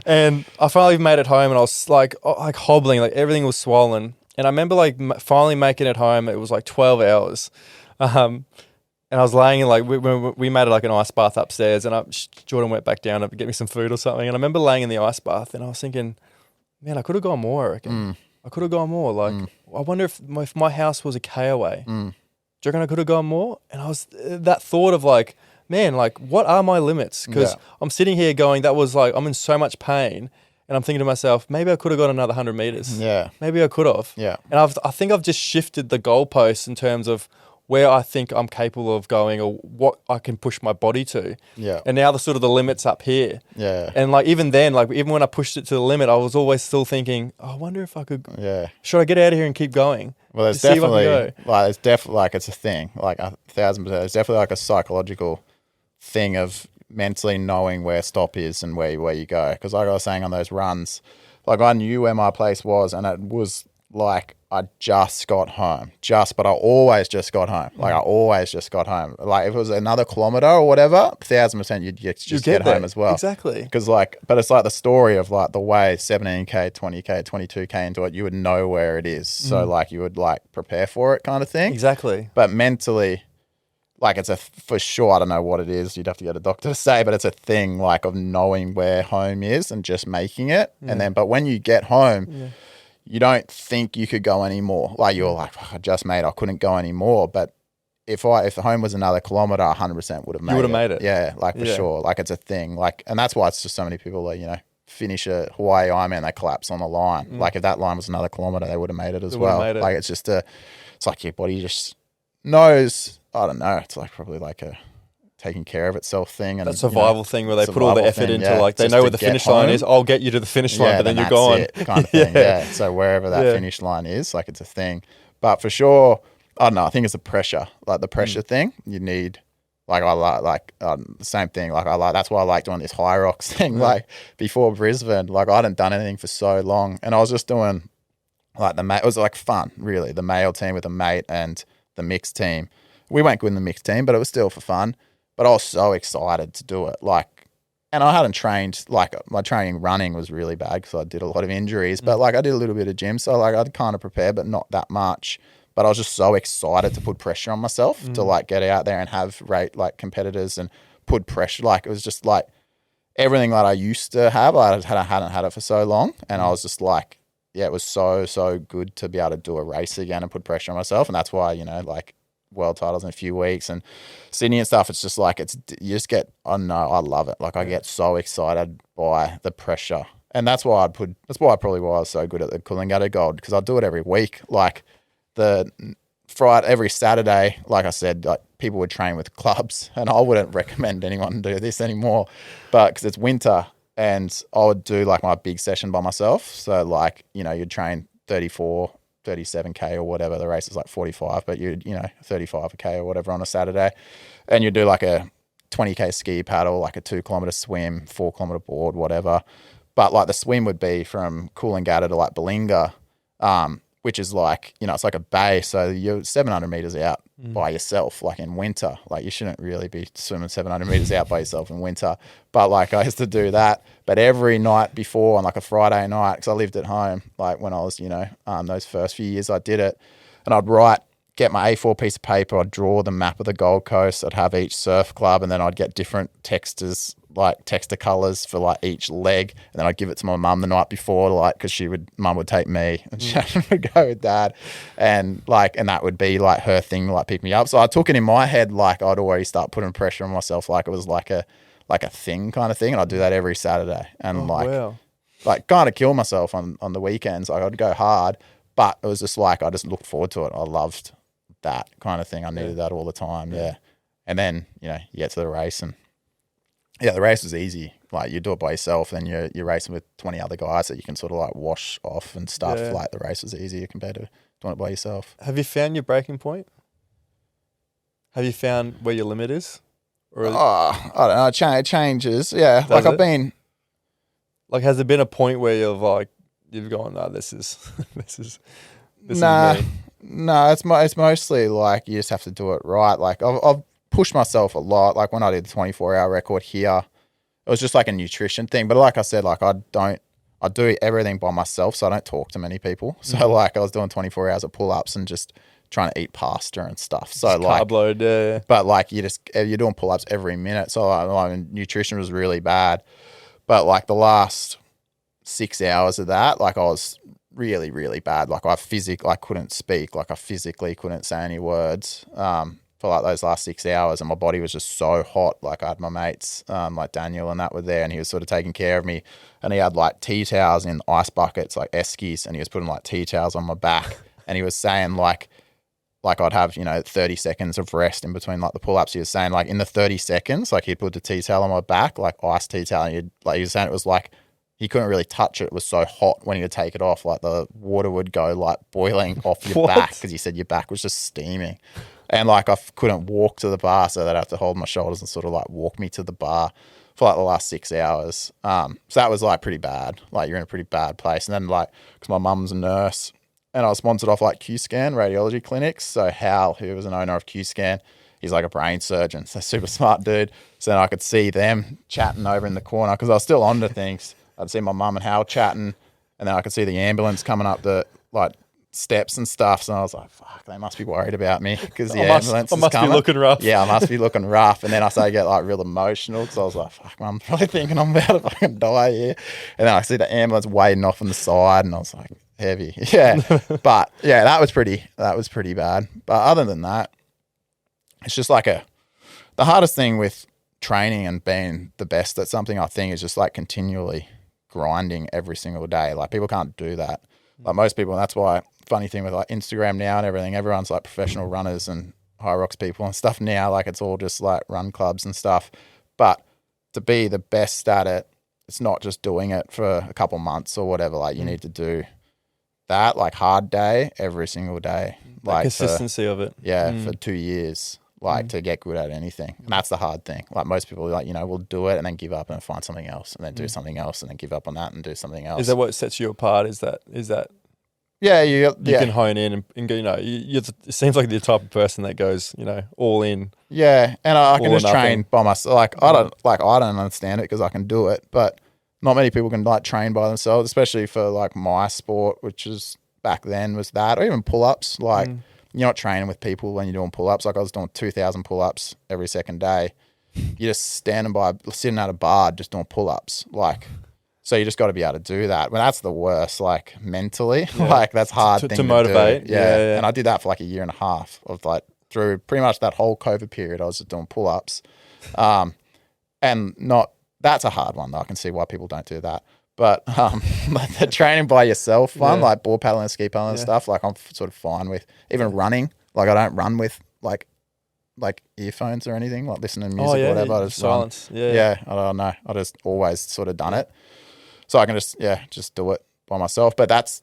And I finally made it home, and I was like hobbling, like everything was swollen. And I remember like finally making it home. It was like 12 hours. And I was laying in like, we made it like an ice bath upstairs, and Jordan went back down to get me some food or something. And I remember laying in the ice bath, and I was thinking, man, I could have gone more, I reckon. I could have gone more. Like, I wonder if my house was a K away. Do you reckon I could have gone more? And I was, that thought of like, man, like, what are my limits? Because I'm sitting here going, that was like, I'm in so much pain. And I'm thinking to myself, maybe I could have got another 100 meters. Maybe I could have. And I think I've just shifted the goalposts in terms of where I think I'm capable of going, or what I can push my body to. And now the limit's up here. And like, even then, like, even when I pushed it to the limit, I was always still thinking, I wonder if I could, should I get out of here and keep going? Well, it's definitely, like, it's a thing, like 1,000%. It's definitely like a psychological thing of mentally knowing where stop is and where you go. Because like I was saying on those runs, like I knew where my place was, and it was like I just got home. But I always just got home. Like I always just got home. Like if it was another kilometre or whatever, 1,000% you'd just get home as well. Exactly. Because like, but it's like the story of like the way 17K, 20K, 22K into it, you would know where it is. So like you would like prepare for it kind of thing. Exactly. But mentally, like it's for sure, I don't know what it is. You'd have to get a doctor to say, but it's a thing like of knowing where home is and just making it. And then, but when you get home, you don't think you could go anymore. Like you're like, I just made, I couldn't go anymore. But if the home was another kilometre, 100% would have made it. You would have made it. Yeah, like for sure. Like it's a thing. Like, and that's why it's just so many people that, you know, finish a Hawaii Ironman, they collapse on the line. Like if that line was another kilometre, they would have made it as well. Like it's just it's like your body just knows, I don't know, it's like probably like a taking care of itself thing. And that survival thing where they put all the effort into like, they know where the finish line is. I'll get you to the finish line, but then you're gone. Kind of thing, So wherever that finish line is, like it's a thing. But for sure, I don't know, I think it's the pressure, like the pressure thing. You need, like I like the same thing. Like that's why I like doing this high rocks thing. Like before Brisbane, like I hadn't done anything for so long, and I was just doing like it was like fun, really. The male team with a mate and the mixed team. We weren't good in the mixed team, but it was still for fun. But I was so excited to do it. Like, and I hadn't trained, like my training running was really bad because I did a lot of injuries, but like I did a little bit of gym. So like I'd kind of prepare, but not that much. But I was just so excited to put pressure on myself to like get out there and have like competitors and put pressure. Like it was just like everything that I used to have, I hadn't had it for so long. And I was just like, yeah, it was so good to be able to do a race again and put pressure on myself. And that's why, you know, like world titles in a few weeks and Sydney and stuff, it's just like, you just get, I don't know, I love it. Like I get so excited by the pressure. And that's why I probably was so good at the Coolangatta Gold, because I do it every week. Like the Friday, every Saturday, like I said, like people would train with clubs, and I wouldn't recommend anyone do this anymore, but because it's winter, and I would do like my big session by myself. So like, you know, you'd train 34, 37K or whatever. The race is like 45, but you'd, you know, 35K or whatever on a Saturday, and you'd do like a 20K ski paddle, like a 2 kilometre swim, 4 kilometre board, whatever. But like the swim would be from Coolangatta to like Balinga, which is like, you know, it's like a bay. So you're 700 meters out by yourself, like in winter. Like you shouldn't really be swimming 700 meters out by yourself in winter. But like I used to do that. But every night before, on like a Friday night, because I lived at home, like when I was, you know, those first few years I did it, and I'd get my A4 piece of paper, I'd draw the map of the Gold Coast, I'd have each surf club, and then I'd get different textures, like texture colours for like each leg, and then I'd give it to my mum the night before, like, because mum would take me and Shannon would go with dad, and that would be like her thing, like pick me up. So I took it in my head, like I'd already start putting pressure on myself, like it was like a thing kind of thing, and I'd do that every Saturday, and like kind of kill myself on the weekends. Like I'd go hard, but it was just like I just looked forward to it. I loved that kind of thing. I needed that all the time. Yeah. And then, you know, you get to the race, and the race was easy. Like you do it by yourself, and you're racing with 20 other guys that you can sort of like wash off and stuff. Yeah. Like the race was easier compared to doing it by yourself. Have you found your breaking point? Have you found where your limit is? Or I don't know. It changes. Yeah. Does I've been. Like, has there been a point where you've gone, no, this is me? No, it's mostly like you just have to do it right. Like I've pushed myself a lot. Like when I did the 24-hour record here, it was just like a nutrition thing. But like I said, like I do everything by myself, so I don't talk to many people. So like I was doing 24 hours of pull-ups and just trying to eat pasta and stuff. So just like carb load, yeah. But like you're doing pull-ups every minute. So like nutrition was really bad. But like the last 6 hours of that, like I was really, really bad. Like I couldn't speak. Like I physically couldn't say any words for like those last 6 hours, and my body was just so hot. Like I had my mates, like Daniel and that were there, and he was sort of taking care of me, and he had like tea towels in ice buckets, like eskies, and he was putting like tea towels on my back, and he was saying like I'd have, you know, 30 seconds of rest in between like the pull-ups. He was saying like in the 30 seconds, like he'd put the tea towel on my back, like ice tea towel, and he was saying it was like he couldn't really touch it. It was so hot when he would take it off, like the water would go like boiling off your back, because he said your back was just steaming. And like I couldn't walk to the bar, so they'd have to hold my shoulders and sort of like walk me to the bar for like the last 6 hours. So that was like pretty bad. Like you're in a pretty bad place. And then like, because my mum's a nurse and I was sponsored off like Q-Scan radiology clinics. So Hal, who was an owner of Q-Scan, he's like a brain surgeon, so super smart dude. So then I could see them chatting over in the corner because I was still onto things. I'd see my mum and Hal chatting, and then I could see the ambulance coming up the like steps and stuff. So I was like, fuck, they must be worried about me because the ambulance is coming. I must be looking rough. Yeah, I must be looking rough. And then I started to get like real emotional because I was like, fuck, Mum's probably thinking I'm about to fucking die here. And then I see the ambulance wading off on the side and I was like, heavy. Yeah. But yeah, that was pretty bad. But other than that, it's just like the hardest thing with training and being the best at something, I think, is just like continually grinding every single day. Like people can't do that. Like most people, and that's why funny thing with like Instagram now and everything, everyone's like professional runners and high rocks people and stuff now. Like it's all just like run clubs and stuff. But to be the best at it, it's not just doing it for a couple months or whatever. Like you need to do that like hard day every single day. Like the consistency of it. Yeah, for 2 years. Like to get good at anything. And that's the hard thing. Like most people like, will do it and then give up and find something else and then do something else and then give up on that and do something else. Is that what sets you apart? Is that yeah, you can hone in and go, it seems like the type of person that goes, all in. Yeah, and I can just train by myself. Like I don't understand it because I can do it, but not many people can like train by themselves, especially for like my sport, which is back then was that, or even pull-ups. Like you're not training with people when you're doing pull-ups. Like I was doing 2,000 pull-ups every second day. You're just sitting at a bar just doing pull-ups. Like, so you just got to be able to do that. Well, that's the worst, like mentally. Yeah. Like that's hard thing to motivate. Do. Yeah. And I did that for like a year and a half of like through pretty much that whole COVID period. I was just doing pull-ups. And that's a hard one though. I can see why people don't do that. But like the training by yourself one, like board paddling and ski paddling and stuff, like I'm sort of fine with. Even running, like I don't run with like earphones or anything, like listening to music or whatever. I just silence. Run. Yeah. I don't know. I just always sort of done it. So I can just do it by myself. But that's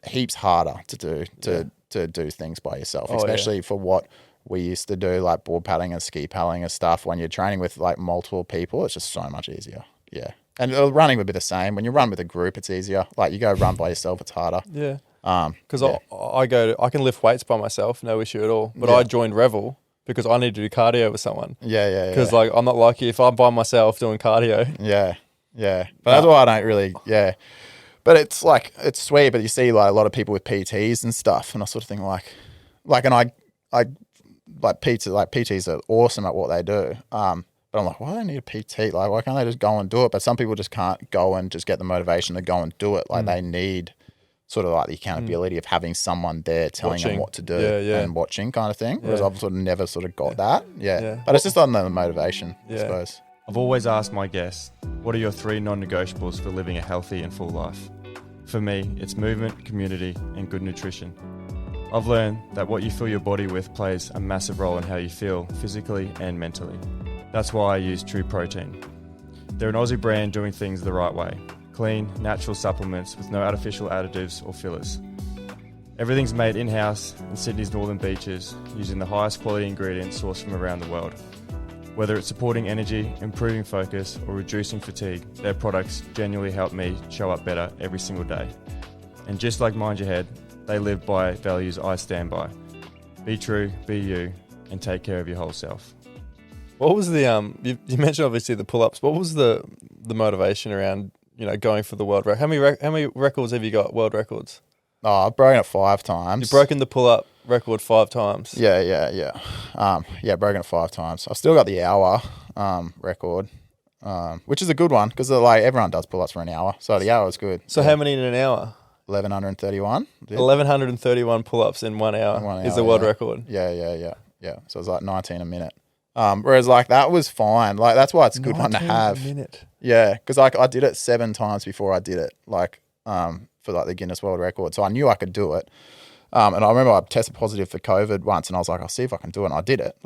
heaps harder to do, to do things by yourself, especially for what we used to do, like board paddling and ski paddling and stuff. When you're training with like multiple people, it's just so much easier. Yeah. And running would be the same. When you run with a group, it's easier. Like you go run by yourself, it's harder. Yeah. Because I can lift weights by myself, no issue at all. But I joined Revel because I need to do cardio with someone. Yeah. Because like I'm not like you if I'm by myself doing cardio. Yeah. But that's why I don't really. Yeah. But it's like it's sweet. But you see like a lot of people with PTs and stuff, and I sort of think like, and I like PTs are awesome at what they do. But I'm like, why do they need a PT? Like, why can't they just go and do it? But some people just can't go and just get the motivation to go and do it. Like, they need sort of like the accountability of having someone there telling them what to do and watching kind of thing. Whereas I've sort of never sort of got that. Yeah. But it's just on the motivation, I suppose. I've always asked my guests, what are your 3 non-negotiables for living a healthy and full life? For me, it's movement, community, and good nutrition. I've learned that what you fill your body with plays a massive role in how you feel physically and mentally. That's why I use True Protein. They're an Aussie brand doing things the right way. Clean, natural supplements with no artificial additives or fillers. Everything's made in-house in Sydney's northern beaches using the highest quality ingredients sourced from around the world. Whether it's supporting energy, improving focus, or reducing fatigue, their products genuinely help me show up better every single day. And just like Mind Your Head, they live by values I stand by. Be true, be you, and take care of your whole self. What was the you mentioned obviously the pull-ups. What was the motivation around going for the world record? How many records have you got? World records? Oh, I've broken it 5 times. You've broken the pull-up record 5 times. Yeah. Broken it 5 times. I've still got the hour record, which is a good one because like everyone does pull-ups for an hour, so the hour is good. So how many in an hour? 1131. 1131 pull-ups in 1 hour is the world record. Yeah. So it's like 19 a minute. Whereas like that was fine. Like that's why it's a good one to have. 19 a minute. Yeah, because like I did it 7 times before I did it. Like for like the Guinness World Record, so I knew I could do it. And I remember I tested positive for COVID once, and I was like, I'll see if I can do it. And I did it.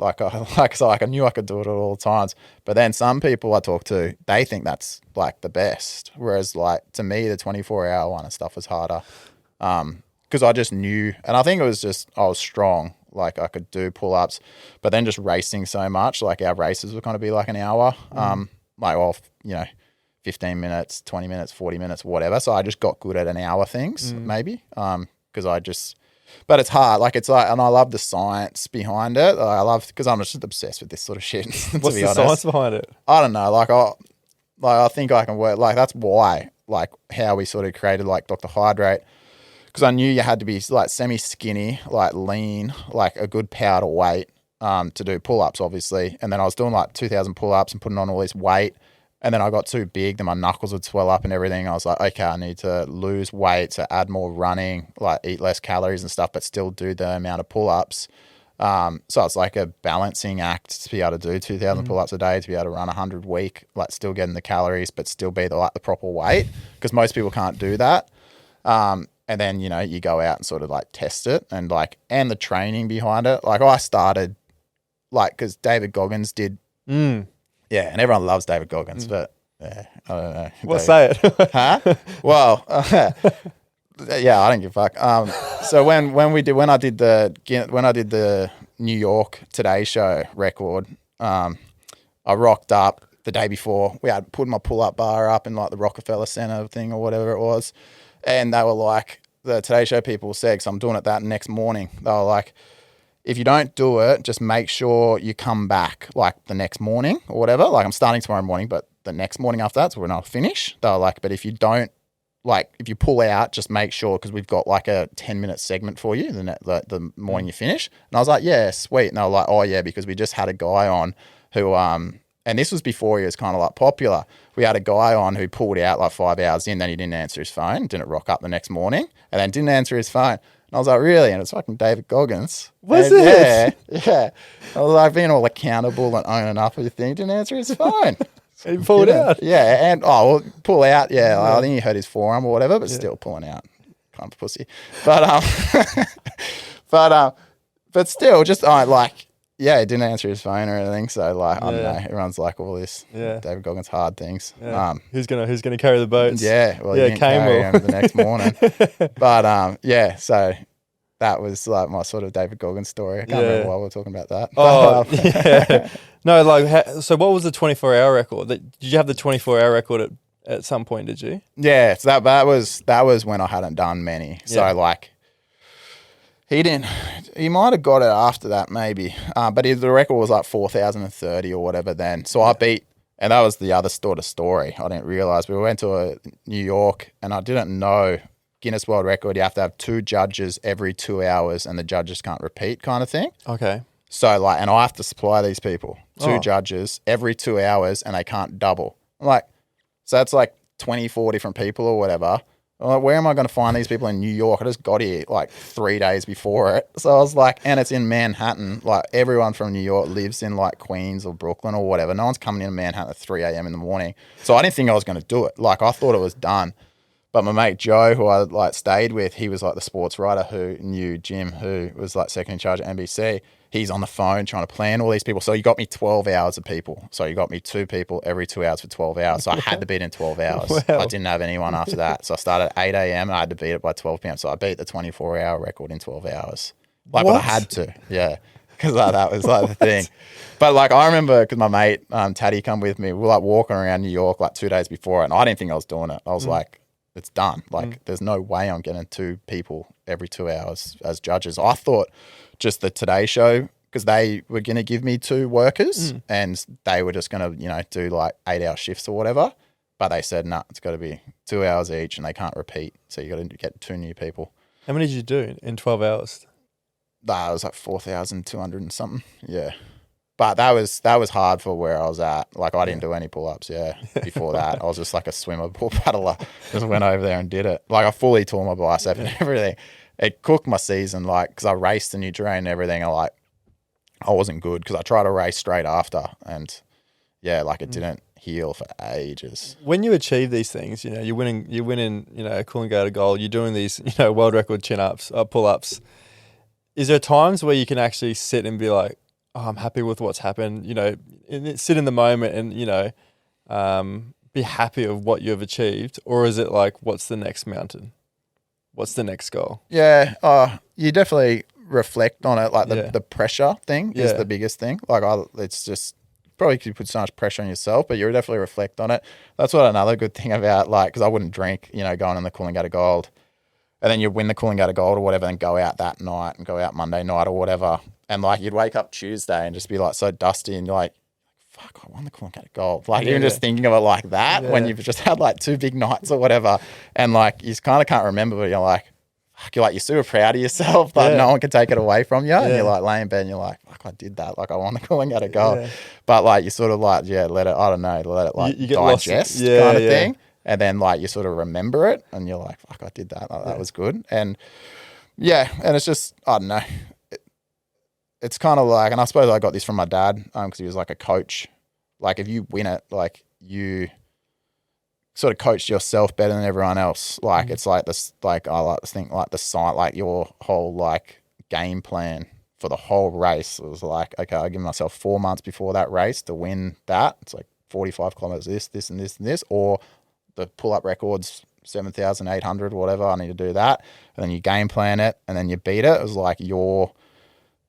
So I knew I could do it at all times. But then some people I talk to, they think that's like the best. Whereas like to me, the 24-hour one and stuff was harder. Because I just knew, and I think it was just I was strong. Like I could do pull-ups, but then just racing so much, like our races were going to be like an hour, 15 minutes, 20 minutes, 40 minutes, whatever. So I just got good at an hour things maybe. But it's hard. Like it's like, and I love the science behind it. Because I'm just obsessed with this sort of shit. What's the science behind it? I don't know. I think I can work. Like that's why, like how we sort of created like Dr. Hydrate, because I knew you had to be like semi-skinny, like lean, like a good powder weight to do pull-ups, obviously. And then I was doing like 2,000 pull-ups and putting on all this weight. And then I got too big, then my knuckles would swell up and everything. I was like, okay, I need to lose weight, so add more running, like eat less calories and stuff, but still do the amount of pull-ups. So it's like a balancing act to be able to do 2,000 pull-ups a day, to be able to run 100 week, like still getting the calories, but still be the proper weight, because most people can't do that. And then, you go out and sort of like test it and the training behind it. Like I started because David Goggins did. Yeah, and everyone loves David Goggins, but I don't know. Well, say it. Huh? Well, yeah, I don't give a fuck. So when I did the New York Today Show record, I rocked up the day before. We had put my pull-up bar up in like the Rockefeller Center thing or whatever it was, and they were like, the Today Show people said, because I'm doing it that next morning, they were like, if you don't do it, just make sure you come back like the next morning or whatever. Like I'm starting tomorrow morning, but the next morning after that's when I'll finish. They were like, but if you don't, like if you pull out, just make sure, because we've got like a 10-minute segment for you the morning you finish. And I was like, yeah, sweet. And they were like, oh yeah, because we just had a guy on who, and this was before he was kind of like popular. We had a guy on who pulled out like 5 hours in, then he didn't answer his phone, didn't rock up the next morning, and then didn't answer his phone. And I was like, really? And it's fucking David Goggins. Was it? Yeah. I was like being all accountable and owning up everything. Didn't answer his phone. He pulled out. Yeah. And, pull out. Yeah. I think he hurt his forearm or whatever, but still pulling out. Kind of pussy. But, but still just he didn't answer his phone or anything. So I don't know. Everyone's like all this David Goggins hard things. Yeah. Who's gonna carry the boats? Yeah. Well, you Caine carry him the next morning. But so that was like my sort of David Goggins story. I can't remember why we were talking about that. Yeah. No, so what was the 24-hour record? Did you have the 24-hour record at some point? Did you? Yeah. So that was when I hadn't done many. So he might have got it after that maybe, but the record was like 4,030 or whatever then. So I beat, and that was the other sort of story. I didn't realise. We went to New York and I didn't know Guinness World Record, you have to have 2 judges every 2 hours and the judges can't repeat kind of thing. Okay. So and I have to supply these people 2 judges every 2 hours and they can't double. I'm like, so that's like 24 different people or whatever. I'm like, where am I going to find these people in New York? I just got here like 3 days before it. So I was like, and it's in Manhattan. Like everyone from New York lives in like Queens or Brooklyn or whatever. No one's coming into Manhattan at 3 a.m. in the morning. So I didn't think I was going to do it. Like I thought it was done. But my mate Joe, who I like stayed with, he was like the sports writer who knew Jim, who was like second in charge at NBC. He's on the phone trying to plan all these people. So he got me 12 hours of people. So he got me 2 people every 2 hours for 12 hours. So I had to beat in 12 hours. Wow. I didn't have anyone after that. So I started at 8 a.m. and I had to beat it by 12 p.m. So I beat the 24-hour record in 12 hours. But I had to, yeah. Because that was like the thing. But like I remember, because my mate Taddy come with me, we were like walking around New York like 2 days before it, and I didn't think I was doing it. I was like, it's done. Like there's no way I'm getting 2 people every 2 hours as judges. I thought just the Today Show, because they were going to give me 2 workers and they were just going to, do like 8-hour shifts or whatever. But they said, no, it's got to be 2 hours each and they can't repeat. So you got to get 2 new people. How many did you do in 12 hours? That was like 4,200 and something. Yeah. But that was hard for where I was at. Like I didn't do any pull-ups, before that. I was just like a swimmer, pool paddler. Just went over there and did it. Like I fully tore my bicep and everything. It cooked my season, like, because I raced the new terrain and everything. I wasn't good because I tried to race straight after and it didn't heal for ages. When you achieve these things, you're winning, Coolangatta Gold, you're doing these, world record chin-ups, pull-ups. Is there times where you can actually sit and be like, oh, I'm happy with what's happened, sit in the moment and, be happy of what you've achieved? Or is it like, what's the next mountain? What's the next goal? Yeah, you definitely reflect on it. Like the pressure thing is the biggest thing. Like it's just probably because you put so much pressure on yourself, but you definitely reflect on it. That's what another good thing about, like, because I wouldn't drink, going on the Coolangatta Gold. And then you win the Coolangatta Gold or whatever and go out that night and go out Monday night or whatever. And like you'd wake up Tuesday and just be like so dusty and you're like, fuck, I won the Coolangatta Gold. Like even just thinking of it like that when you've just had like 2 big nights or whatever. And like you kind of can't remember, but you're like, fuck, you're super proud of yourself. Like no one can take it away from you. And you're like laying in bed and you're like, fuck, I did that. Like I won the Coolangatta Gold. Yeah. But like you sort of like, let it, I don't know, let it like digest kind of thing. And then like you sort of remember it and you're like, fuck, I did that. Like, that was good. And and it's just, I don't know. It's kind of like, and I suppose I got this from my dad because he was like a coach. Like if you win it, like you sort of coached yourself better than everyone else. Like it's like this, like I like to think like the site, like your whole like game plan for the whole race. It was like, okay, I give myself 4 months before that race to win that. It's like 45 kilometers, this and this and this, or the pull-up record's 7,800, whatever. I need to do that. And then you game plan it and then you beat it. It was like your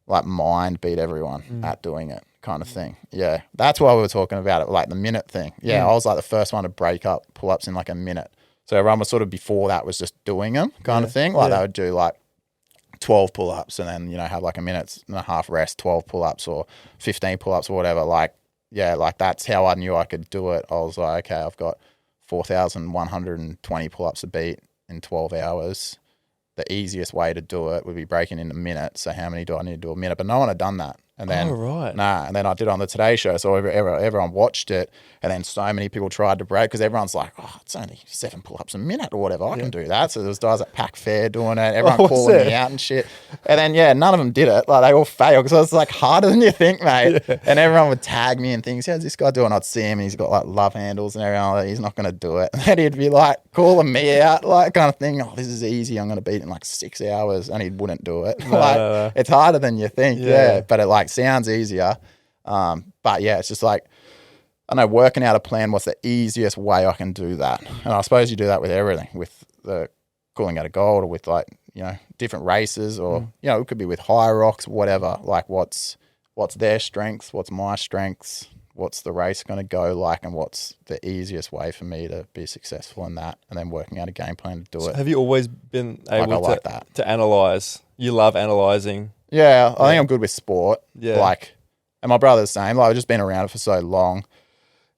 like mind beat everyone at doing it kind of thing. Yeah. That's why we were talking about it, like the minute thing. Yeah. I was like the first one to break up pull-ups in like a minute. So everyone was sort of before that was just doing them kind of thing. Like they would do like 12 pull-ups and then, have like a minute and a half rest, 12 pull-ups or 15 pull-ups or whatever. Like, like that's how I knew I could do it. I was like, okay, I've got 4,120 pull-ups a beat in 12 hours. The easiest way to do it would be breaking into minutes. So how many do I need to do a minute? But no one had done that. And then, and then I did it on the Today Show. So everyone watched it. And then so many people tried to break because everyone's like, oh, it's only 7 pull-ups a minute or whatever. I can do that. So there was guys at Pack Fair doing it. Everyone calling me out and shit. And then, none of them did it. Like they all failed because it was like harder than you think, mate. Yeah. And everyone would tag me and things. How's this guy doing? I'd see him and he's got like love handles and everything. Like, he's not going to do it. And then he'd be like calling me out, like kind of thing. Oh, this is easy. I'm going to beat it in like 6 hours. And he wouldn't do it. No. It's harder than you think. Yeah. But it like sounds easier. But it's just like, I know working out a plan, what's the easiest way I can do that? And I suppose you do that with everything, with the Coolangatta Gold or with like, different races or, it could be with high rocks, whatever, like what's their strengths, what's my strengths, what's the race going to go like, and what's the easiest way for me to be successful in that, and then working out a game plan to do it. Have you always been able to analyze? You love analyzing. Yeah, I think I'm good with sport. Yeah. Like, and my brother's the same. Like, I've just been around it for so long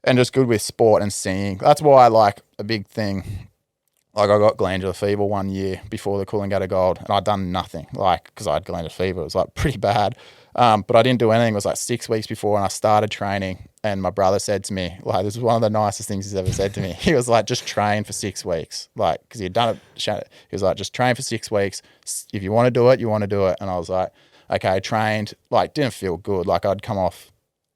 and just good with sport and seeing. That's why, like, a big thing, like I got glandular fever 1 year before the Coolangatta Gold and I'd done nothing, like, because I had glandular fever. It was, like, pretty bad. But I didn't do anything. It was, like, 6 weeks before and I started training and my brother said to me, like, this is one of the nicest things he's ever said to me. He was like, just train for 6 weeks. Like, because he'd done it. He was like, just train for 6 weeks. If you want to do it, you want to do it. And I was like, okay, trained, like, didn't feel good. Like, I'd come off,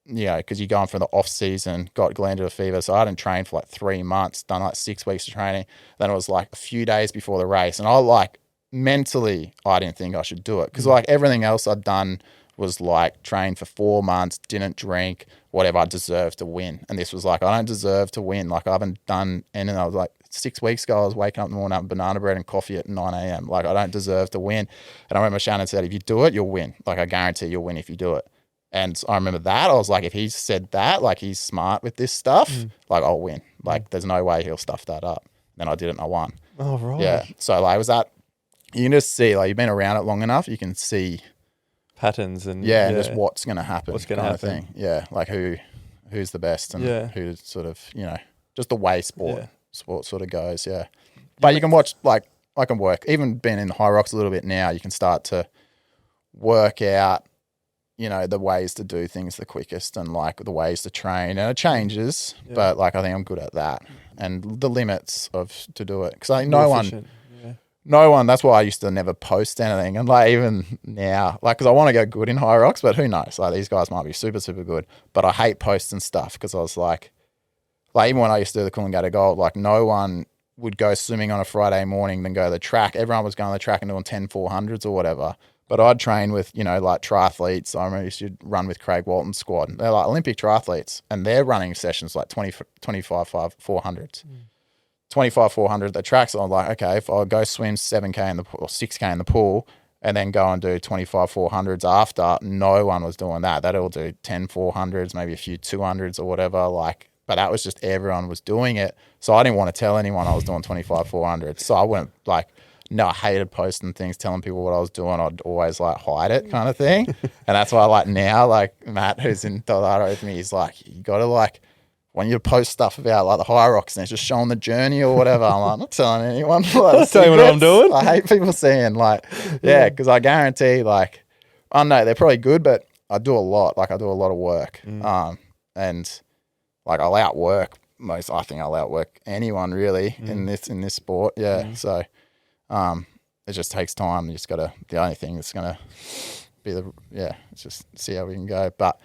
because you're going for the off season, got glandular fever. So I hadn't trained for like 3 months, done like 6 weeks of training. Then it was like a few days before the race. And I like, mentally, I didn't think I should do it. Because like everything else I'd done was like trained for 4 months, didn't drink, whatever, I deserved to win. And this was like, I don't deserve to win. Like I haven't done anything. I was like, 6 weeks ago, I was waking up in the morning, having banana bread and coffee at 9 a.m. Like, I don't deserve to win. And I remember Shannon said, if you do it, you'll win. Like, I guarantee you'll win if you do it. And I remember that. I was like, if he said that, like, he's smart with this stuff, like, I'll win. Like, there's no way he'll stuff that up. Then I did it and I won. Oh, right. Yeah. So, like, it was that, you can just see, like, you've been around it long enough, you can see patterns and just what's going to happen. What's going to happen. Thing. Yeah. Like, who's the best and who's sort of, just the way sport sort of goes. Yeah. But you can watch, like, I can work, even being in the high rocks a little bit now, you can start to work out, the ways to do things the quickest and like the ways to train. And it changes, but like I think I'm good at that and the limits to do it. Because I think no one, that's why I used to never post anything. And like even now, like, because I want to go good in high rocks, but who knows? Like these guys might be super, super good. But I hate posting stuff because I was like even when I used to do the Coolangatta Gold, like no one would go swimming on a Friday morning, then go to the track. Everyone was going to the track and doing 10 400s or whatever. But I'd train with, like triathletes. I remember I used to run with Craig Walton's squad. They're like Olympic triathletes and they're running sessions like 25 400s. 25 400 the tracks. I'm like, okay, if I go swim 7K in the pool or 6K in the pool and then go and do 25 400s after. No one was doing that. They'd all do 10 400s, maybe a few 200s or whatever. Like, but that was just everyone was doing it. So I didn't want to tell anyone I was doing 25 400s. So I went like, no, I hated posting things, telling people what I was doing. I'd always like hide it kind of thing. And that's why like now, like Matt, who's in Colorado with me, he's like, you got to like, when you post stuff about like the high rocks and it's just showing the journey or whatever, I'm like, not telling anyone. Like, telling what I'm doing. I hate people seeing like, yeah, because I guarantee like, I know they're probably good, but I do a lot. Like I do a lot of work. And like I'll outwork I think I'll outwork anyone really in this sport. Yeah. So it just takes time. You just got to, the only thing that's going to be it's just see how we can go. But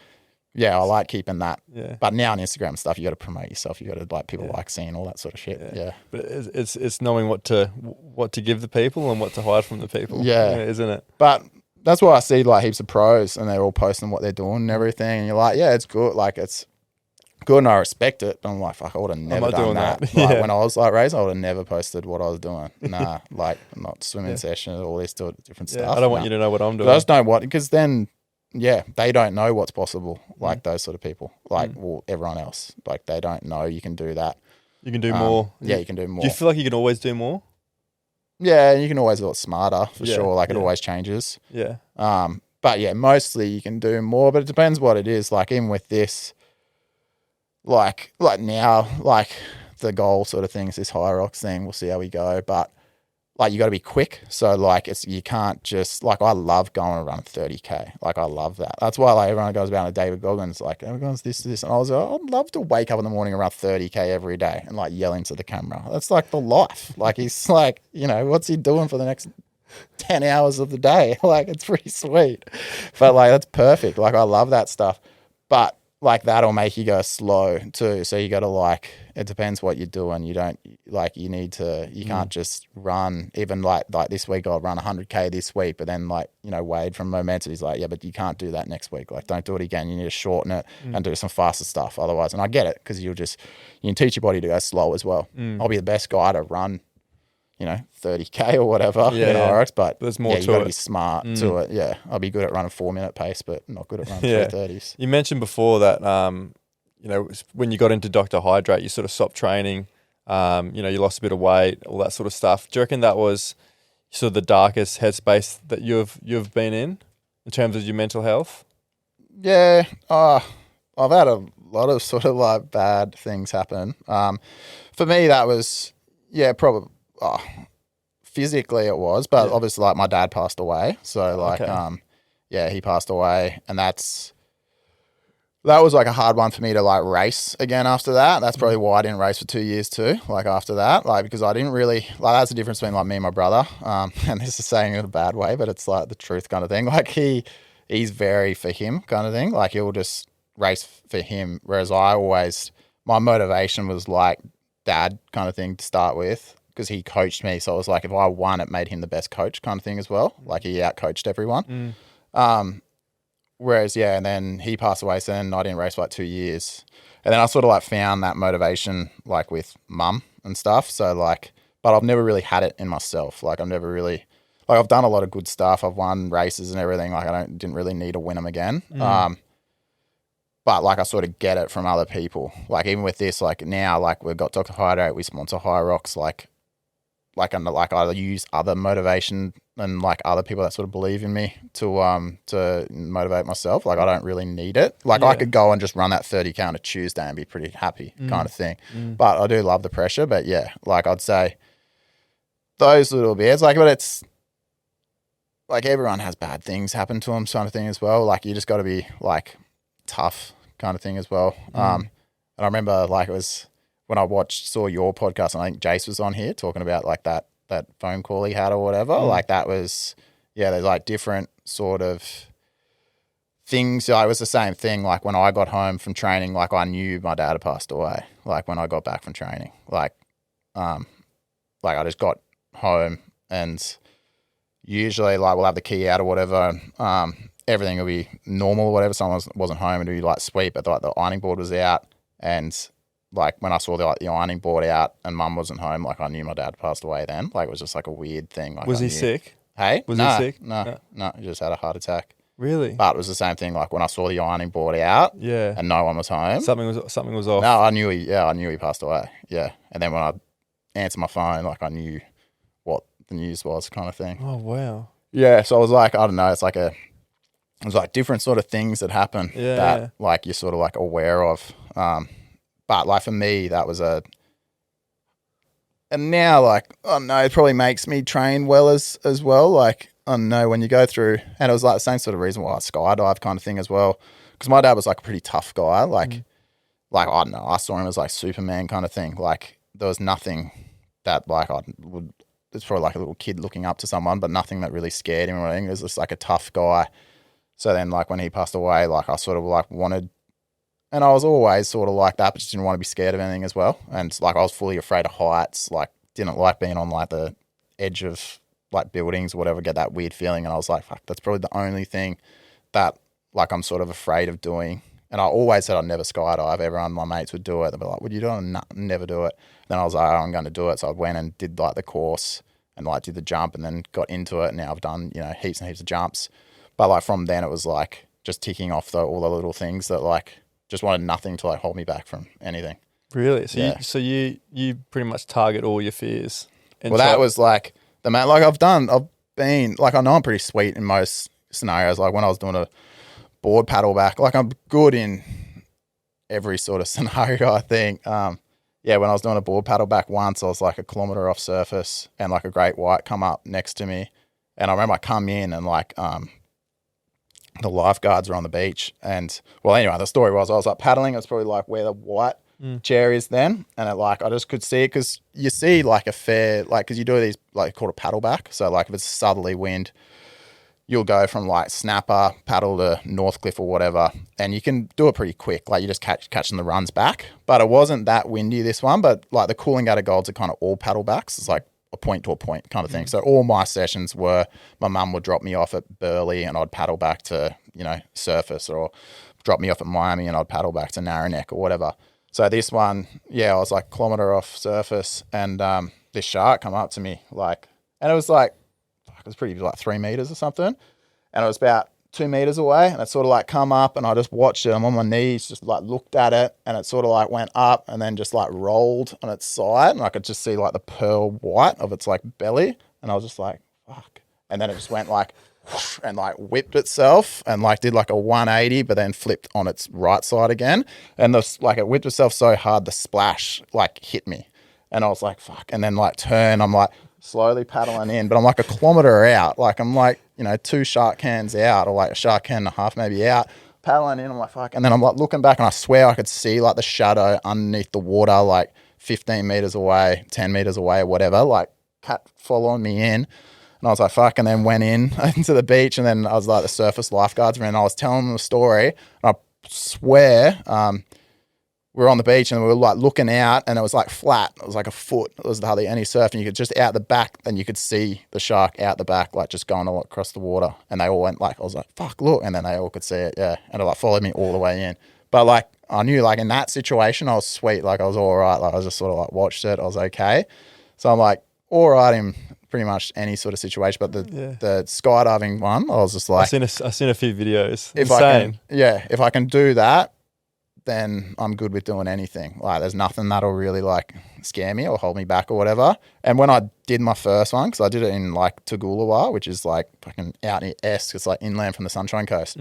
yeah, I like keeping that. Yeah. But now on Instagram and stuff, you got to promote yourself. You got to like people like seeing all that sort of shit. Yeah. But it's knowing what to give the people and what to hide from the people. Yeah. Isn't it? But that's why I see like heaps of pros and they're all posting what they're doing and everything. And you're like, yeah, it's good. Like it's good and I respect it. But I'm like, fuck, I would have never done that. Like when I was like racing, I would have never posted what I was doing. Nah, like not swimming sessions, all this different stuff. I don't want you to know what I'm doing. I just know what, because then they don't know what's possible, like those sort of people, like everyone else. Like they don't know you can do that. You can do more. Yeah, you can do more. Do you feel like you can always do more? Yeah, you can always do it smarter for sure. Like it always changes. Yeah. But yeah, mostly you can do more, but it depends what it is. Like even with this, like now, like the goal sort of thing is this high rocks thing. We'll see how we go, but like you got to be quick. So like you can't just like, I love going around 30K. Like I love that. That's why like everyone goes about to David Goggins, like everyone's this. And I was like, I'd love to wake up in the morning around 30K every day and like yell into the camera. That's like the life. Like he's like, what's he doing for the next 10 hours of the day? Like it's pretty sweet. But like that's perfect. Like I love that stuff. But like that'll make you go slow too. So you got to like, it depends what you're doing. You don't like, you can't just run even like this week I'll run 100K this week, but then like, Wade from Momentum, he's like, yeah, but you can't do that next week. Like don't do it again. You need to shorten it and do some faster stuff otherwise. And I get it because you can teach your body to go slow as well. I'll be the best guy to run, 30K or whatever, but there's more to it. You got to be smart to it. Yeah. I'll be good at running 4-minute pace, but not good at running 3:30s. You mentioned before that, when you got into Dr. Hydrate, you sort of stopped training, you lost a bit of weight, all that sort of stuff. Do you reckon that was sort of the darkest headspace that you've been in terms of your mental health? Yeah. I've had a lot of sort of like bad things happen. For me, that was, probably, physically it was, but obviously like my dad passed away. So like, he passed away, and that was like a hard one for me to like race again after that. That's probably why I didn't race for 2 years too. Like after that, like, because I didn't really like, that's the difference between like me and my brother. And this is saying it in a bad way, but it's like the truth kind of thing. Like he's very for him kind of thing. Like he'll just race for him. Whereas my motivation was like dad kind of thing to start with, because he coached me. So it was like, if I won, it made him the best coach kind of thing as well. Like he out-coached everyone. Whereas, and then he passed away. So then I didn't race for like 2 years. And then I sort of like found that motivation like with mum and stuff. So like, but I've never really had it in myself. Like I've never really, like I've done a lot of good stuff. I've won races and everything. Like I didn't really need to win them again. But like I sort of get it from other people. Like even with this, like now, like we've got Dr. Hydrate, we sponsor High Rocks, like I use other motivation and like other people that sort of believe in me to motivate myself. Like I don't really need it. Like I could go and just run that 30K on a Tuesday and be pretty happy kind of thing. But I do love the pressure. But like I'd say those little bits, like, but it's like everyone has bad things happen to them kind of thing as well. Like you just got to be like tough kind of thing as well. And I remember like it was when I saw your podcast, and I think Jace was on here talking about like that phone call he had or whatever. Like that was, there's like different sort of things. It was the same thing. Like when I got home from training, like I knew my dad had passed away. Like when I got back from training, like I just got home, and usually like we'll have the key out or whatever. Everything will be normal or whatever. Someone wasn't home, and it'd be like sweet, but like the ironing board was out, and like when I saw the ironing board out and mum wasn't home, like I knew my dad passed away then. Like it was just like a weird thing. Like was he sick? Hey? Was he sick? No, he just had a heart attack. Really? But it was the same thing, like when I saw the ironing board out and no one was home. Something was off. No, I knew he passed away. Yeah. And then when I answered my phone, like I knew what the news was kind of thing. Oh, wow. Yeah, so I was like, I don't know, it was like different sort of things that happen that like you're sort of like aware of. But like for me, that was and now like, I don't know, it probably makes me train well as well. Like, I don't know, when you go through, and it was like the same sort of reason why I skydive kind of thing as well. Because my dad was like a pretty tough guy. Like I don't know, I saw him as like Superman kind of thing. Like there was nothing that like it's probably like a little kid looking up to someone, but nothing that really scared him or anything. He was just like a tough guy. So then like when he passed away, like I sort of like wanted, and I was always sort of like that, but just didn't want to be scared of anything as well. And like I was fully afraid of heights, like didn't like being on like the edge of like buildings or whatever, get that weird feeling. And I was like, fuck, that's probably the only thing that like I'm sort of afraid of doing. And I always said I'd never skydive. Everyone, my mates would do it. They'd be like, would you do it? No, never do it. Then I was like, oh, I'm going to do it. So I went and did like the course and like did the jump and then got into it. And now I've done, heaps and heaps of jumps. But like from then it was like just ticking off all the little things that like just wanted nothing to like hold me back from anything. Really? So you pretty much target all your fears. Well, that was like like I've been like, I know I'm pretty sweet in most scenarios. Like when I was doing a board paddle back, like I'm good in every sort of scenario, I think. When I was doing a board paddle back once, I was like a kilometre off surface and like a great white come up next to me. And I remember I come in and like, the lifeguards were on the beach. And well, anyway, the story was I was like paddling. It was probably like where the white chair is then. And it like, I just could see it because you see like a fair, like, because you do these like called a paddle back. So like if it's southerly wind, you'll go from like snapper, paddle to Northcliffe or whatever. And you can do it pretty quick. Like you just catching the runs back. But it wasn't that windy this one. But like the Coolangatta Golds are kind of all paddle backs. It's like a point to a point kind of thing. So all my sessions were, my mum would drop me off at Burleigh and I'd paddle back to, surface, or drop me off at Miami and I'd paddle back to Narrowneck or whatever. So this one, I was like a kilometre off surface and this shark come up to me like, and it was like, it was pretty like 3 meters or something. And it was about 2 meters away and it sort of like come up and I just watched it. I'm on my knees, just like looked at it and it sort of like went up and then just like rolled on its side. And I could just see like the pearl white of its like belly. And I was just like, fuck. And then it just went like, whoosh, and like whipped itself and like did like a 180, but then flipped on its right side again. And like it whipped itself so hard, the splash like hit me. And I was like, fuck. And then like turn, I'm like slowly paddling in, but I'm like a kilometre out. Like I'm like, 2 shark cans out or like a shark can and a half maybe out, paddling in. I'm like, fuck. And then I'm like looking back and I swear I could see like the shadow underneath the water, like 15 meters away, 10 meters away or whatever, like cat following me in. And I was like, fuck. And then went into the beach. And then I was like, the surface lifeguards were in. I was telling them the story. And I swear, we were on the beach and we were like looking out and it was like flat. It was like a foot. It was hardly any surf. And you could just out the back and you could see the shark out the back, like just going all across the water. And they all went like, I was like, fuck, look. And then they all could see it. Yeah. And it like followed me all the way in. But like, I knew like in that situation, I was sweet. Like I was all right. Like I just sort of like watched it. I was okay. So I'm like, all right in pretty much any sort of situation. But the skydiving one, I was just like, I've seen a few videos. If I can do that, then I'm good with doing anything. Like there's nothing that'll really like scare me or hold me back or whatever. And when I did my first one, because I did it in like Toogoolawah, which is like fucking out near Esk, it's like inland from the Sunshine Coast.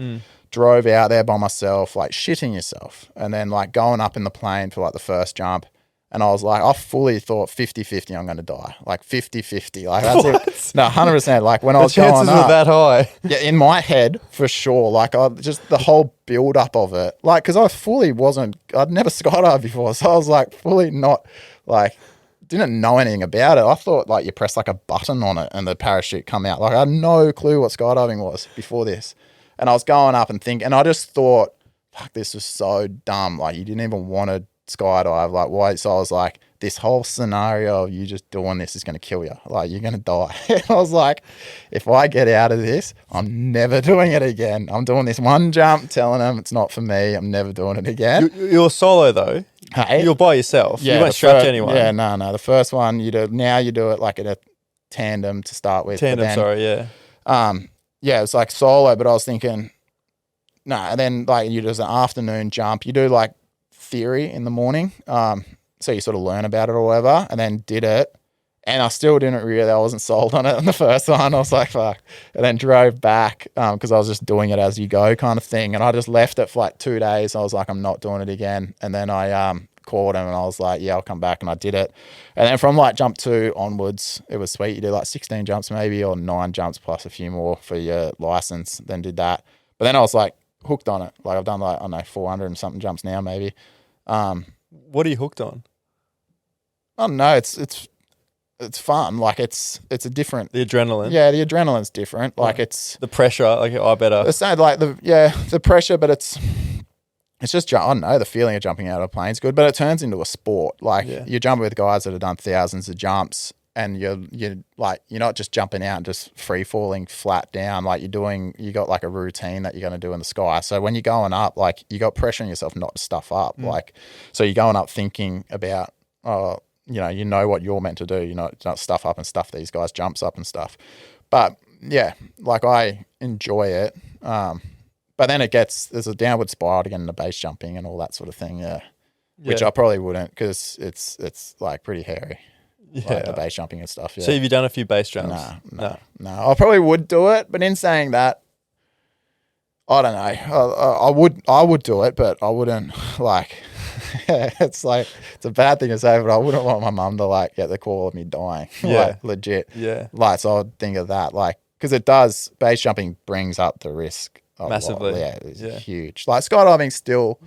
Drove out there by myself, like shitting yourself. And then like going up in the plane for like the first jump. And I was like, I fully thought 50-50 I'm going to die. Like 50-50. Like that's it. No, 100%. Like when I was going up. The chances were that high. Yeah, in my head, for sure. Like I just the whole build up of it. Like, because I fully wasn't, I'd never skydived before. So I was like fully not like, didn't know anything about it. I thought like you press like a button on it and the parachute come out. Like I had no clue what skydiving was before this. And I was going up and thinking, and I just thought, fuck, this was so dumb. Like you didn't even want to skydive, like why? So I was like, this whole scenario of you just doing this is going to kill you. Like you're going to die. And I was like, if I get out of this, I'm never doing it again. I'm doing this one jump, telling them it's not for me. I'm never doing it again. You're solo though. Hey, you're by yourself. Yeah, you won't strap anyone. Yeah, no. The first one you do now, you do it like at a tandem to start with. Yeah. Yeah, it was like solo, but I was thinking, no, and then like you do an afternoon jump. You do like theory in the morning. So you sort of learn about it or whatever, and then did it. And I still didn't really, I wasn't sold on it on the first one. I was like, fuck. And then drove back because I was just doing it as you go kind of thing. And I just left it for like 2 days. I was like, I'm not doing it again. And then I called him and I was like, yeah, I'll come back. And I did it. And then from like jump 2 onwards, it was sweet. You do like 16 jumps maybe, or 9 jumps plus a few more for your license. Then did that. But then I was like hooked on it. Like I've done like, I don't know, 400 and something jumps now maybe. What are you hooked on? I don't know. It's fun. Like it's a different. The adrenaline. Yeah, the adrenaline's different. Like it's the pressure. Like I better. It's not like the pressure, but it's just, I don't know, the feeling of jumping out of a plane's good, but it turns into a sport. Like you're jumping with guys that have done thousands of jumps, and you're like, you're not just jumping out and just free falling flat down. Like you got like a routine that you're going to do in the sky. So when you're going up, like you got pressure on yourself not to stuff up. Like, so you're going up thinking about, you know what you're meant to do, not stuff up and stuff these guys jumps up and stuff. But yeah, like I enjoy it. But then there's a downward spiral to get into base jumping and all that sort of thing. Yeah. Which I probably wouldn't, because it's like pretty hairy. Yeah. Like the base jumping and stuff. Yeah. So have you done a few base jumps? No. I probably would do it, but in saying that, I don't know. I would do it, but I wouldn't like. It's like, it's a bad thing to say, but I wouldn't want my mum to like get the call of me dying. Like legit. Yeah. Like, so I'd think of that, like, because it does, base jumping brings up the risk massively. Yeah, it's huge. Like skydiving's still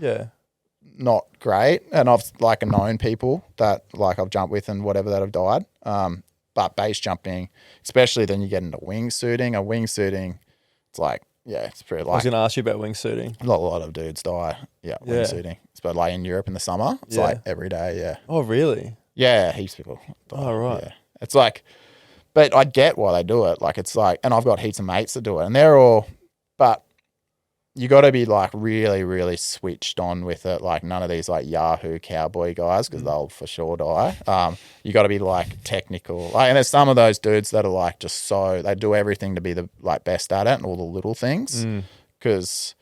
not great, and I've like known people that like I've jumped with and whatever that have died. But base jumping, especially then you get into wingsuiting. And wingsuiting, it's like, it's pretty like. I was going to ask you about wingsuiting. A lot of dudes die. Wingsuiting. But like in Europe in the summer, it's like every day. Yeah. Oh, really? Yeah, heaps of people die. Oh, right. Yeah. It's like, but I get why they do it. Like it's like, and I've got heaps of mates that do it, and they're all, but you got to be like really, really switched on with it. Like none of these like Yahoo cowboy guys, because they'll for sure die. You got to be like technical. Like, and there's some of those dudes that are like just so, they do everything to be the like best at it and all the little things. Because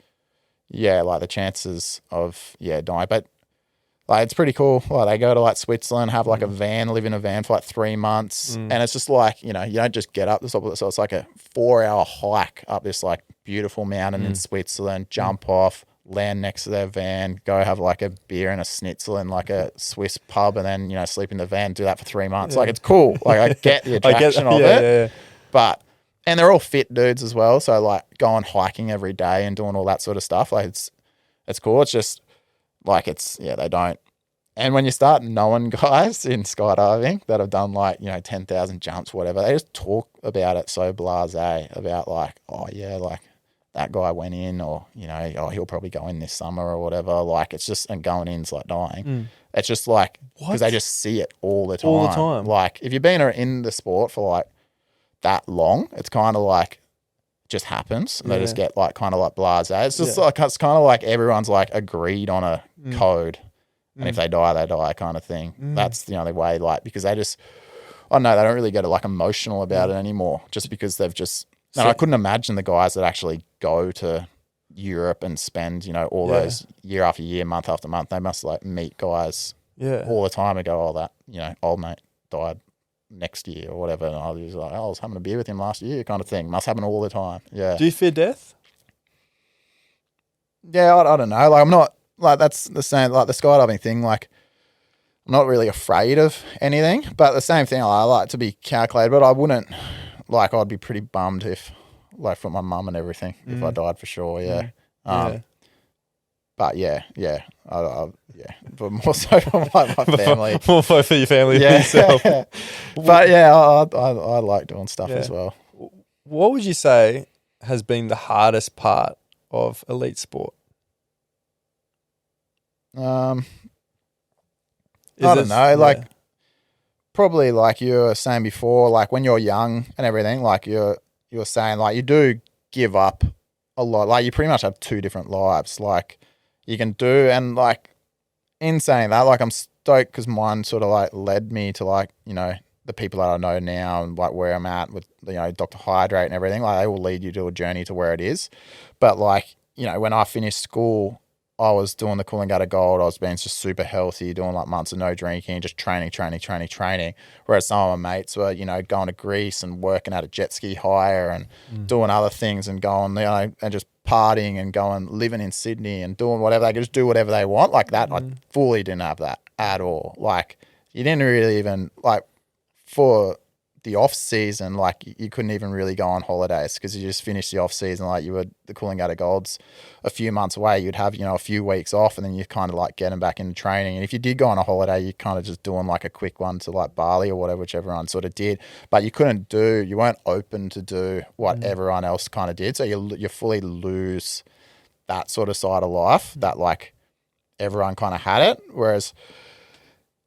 like the chances of dying, but like it's pretty cool. Like they go to like Switzerland, have like a van, live in a van for like 3 months, and it's just like, you don't just get up the top of it. So it's like a 4-hour hike up this like beautiful mountain in Switzerland, jump off, land next to their van, go have like a beer and a schnitzel in like a Swiss pub, and then sleep in the van, do that for 3 months. Like it's cool. Like I get the attraction of it. But and they're all fit dudes as well, so like going hiking every day and doing all that sort of stuff, like it's cool. It's just like they don't. And when you start knowing guys in skydiving that have done like 10,000 jumps, whatever, they just talk about it so blasé about like, oh yeah, like that guy went in, or he'll probably go in this summer or whatever. Like it's just, and going in's like dying. It's just like, because they just see it all the time. Like if you've been in the sport for like that long, it's kind of like just happens, and they just get like kind of like blasé. It's just like, it's kind of like everyone's like agreed on a code, and if they die kind of thing. That's the only way, like, because they just, I don't know, they don't really get like emotional about it anymore, just because they've just, and I couldn't imagine the guys that actually go to Europe and spend all those year after year, month after month. They must like meet guys all the time and go, oh, that old mate died next year or whatever, and I was like, I was having a beer with him last year kind of thing. Must happen all the time. Yeah. Do you fear death? Yeah, I don't know. Like I'm not, like that's the same, like the skydiving thing, like I'm not really afraid of anything, but the same thing, I like to be calculated, but I wouldn't, like I'd be pretty bummed if, like for my mum and everything, if I died for sure. But but more so for my family. More so for your family than yourself. But I like doing stuff as well. What would you say has been the hardest part of elite sport? I don't know. Like probably like you were saying before, like when you're young and everything, like you're saying, like you do give up a lot. Like you pretty much have 2 different lives. Like you can do, and like in saying that, like I'm stoked because mine sort of like led me to like, the people that I know now and like where I'm at with, you know, Dr. Hydrate and everything, like they will lead you to a journey to where it is. But like, you know, when I finished school, I was doing the Coolangatta Gold. I was being just super healthy, doing like months of no drinking, just training. Whereas some of my mates were, you know, going to Greece and working at a jet ski hire and doing other things and going, you know, and just partying and going, living in Sydney and doing whatever. They could just do whatever they want like that. I fully didn't have that at all. Like you didn't really even like for the off season, like you couldn't even really go on holidays because you just finished the off season. Like you were the Coolangatta Golds a few months away. You'd have, you know, a few weeks off and then you kind of like getting back into training. And if you did go on a holiday, you kind of just doing like a quick one to like Bali or whatever, which everyone sort of did. But you weren't open to do what everyone else kind of did. So you fully lose that sort of side of life that like everyone kind of had it. Whereas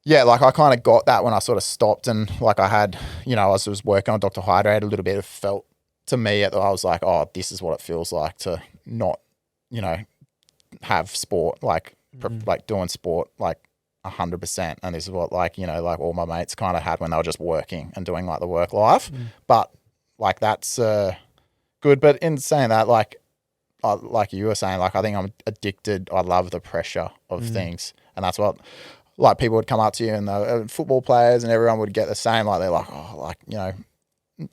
yeah, like I kind of got that when I sort of stopped and like I had, you know, I was working on Dr. Hydrate a little bit. It felt to me, I was like, oh, this is what it feels like to not, you know, have sport, like like doing sport like 100%. And this is what like, you know, like all my mates kind of had when they were just working and doing like the work life. But like that's good. But in saying that, like you were saying, like I think I'm addicted. I love the pressure of things. And that's what... like people would come up to you and the football players and everyone would get the same. Like they're like, oh, like, you know,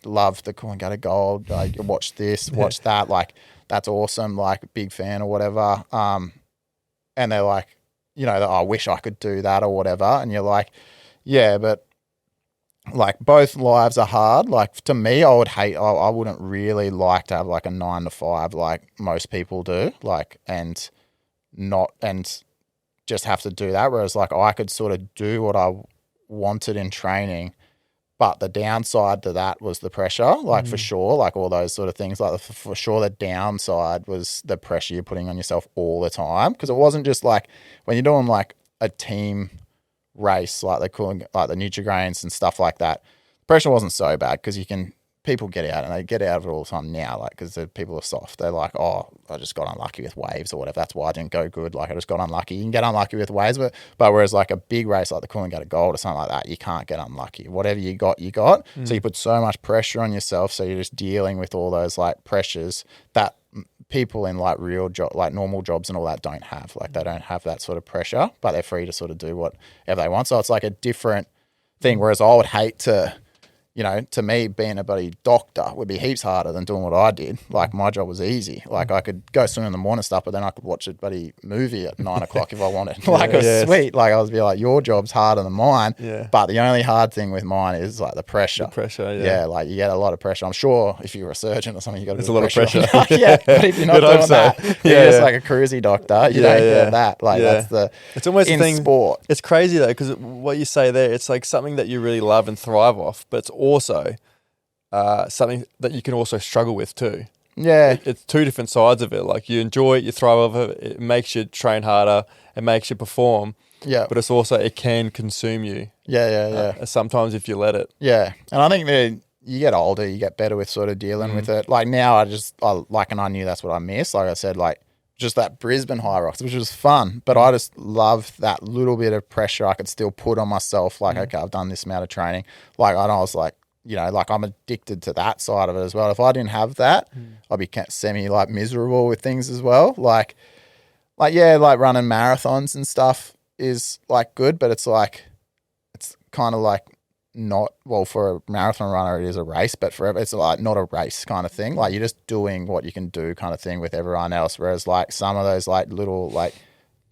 love the Coolangatta Gold. Like watch this, watch that. Like that's awesome. Like big fan or whatever. And they're like, you know, I wish I could do that or whatever. And you're like, yeah, but like both lives are hard. Like to me, I wouldn't really like to have like a 9 to 5 like most people do. Like and just have to do that. Whereas like I could sort of do what I wanted in training, but the downside to that was the pressure, like for sure, like all those sort of things, like for sure the downside was the pressure you're putting on yourself all the time. Because it wasn't just like when you're doing like a team race, like the Nutrigrains and stuff like that, pressure wasn't so bad because people get out and they get out of it all the time now, like because the people are soft. They're like, oh, I just got unlucky with waves or whatever. That's why I didn't go good. Like I just got unlucky. You can get unlucky with waves, but whereas like a big race like the Coolangatta Gold or something like that, you can't get unlucky. Whatever you got, you got. So you put so much pressure on yourself. So you're just dealing with all those like pressures that people in like real job, like normal jobs and all that don't have. Like they don't have that sort of pressure, but they're free to sort of do whatever they want. So it's like a different thing. Whereas I would hate to, you know, to me, being a bloody doctor would be heaps harder than doing what I did. Like, my job was easy. Like, I could go swim in the morning stuff, but then I could watch a bloody movie at 9 o'clock if I wanted. Like, it was sweet. Like, I was be like, your job's harder than mine. Yeah. But the only hard thing with mine is, like, the pressure. The pressure, yeah. Like, you get a lot of pressure. I'm sure if you're a surgeon or something, you got a lot of pressure. Yeah, but if you're not doing that, you're just like a cruisy doctor. You don't get that. Like, that's the... It's almost in thing, sport. It's crazy, though, because what you say there, it's like something that you really love and thrive off, but it's also... something that you can also struggle with too. Yeah. It's two different sides of it. Like you enjoy it, you thrive off it, it makes you train harder, it makes you perform. Yeah. But it's also, it can consume you. Yeah. Sometimes if you let it. Yeah. And I think that you get older, you get better with sort of dealing with it. Like now I knew that's what I miss. Like I said, like just that Brisbane High Rocks, which was fun, but I just love that little bit of pressure I could still put on myself. Like, okay, I've done this amount of training. Like I was like, you know, like I'm addicted to that side of it as well. If I didn't have that, I'd be semi like miserable with things as well. Like running marathons and stuff is like good, but it's like, it's kind of like not, well, for a marathon runner, it is a race, but for it's like not a race kind of thing. Like you're just doing what you can do kind of thing with everyone else. Whereas like some of those like little like,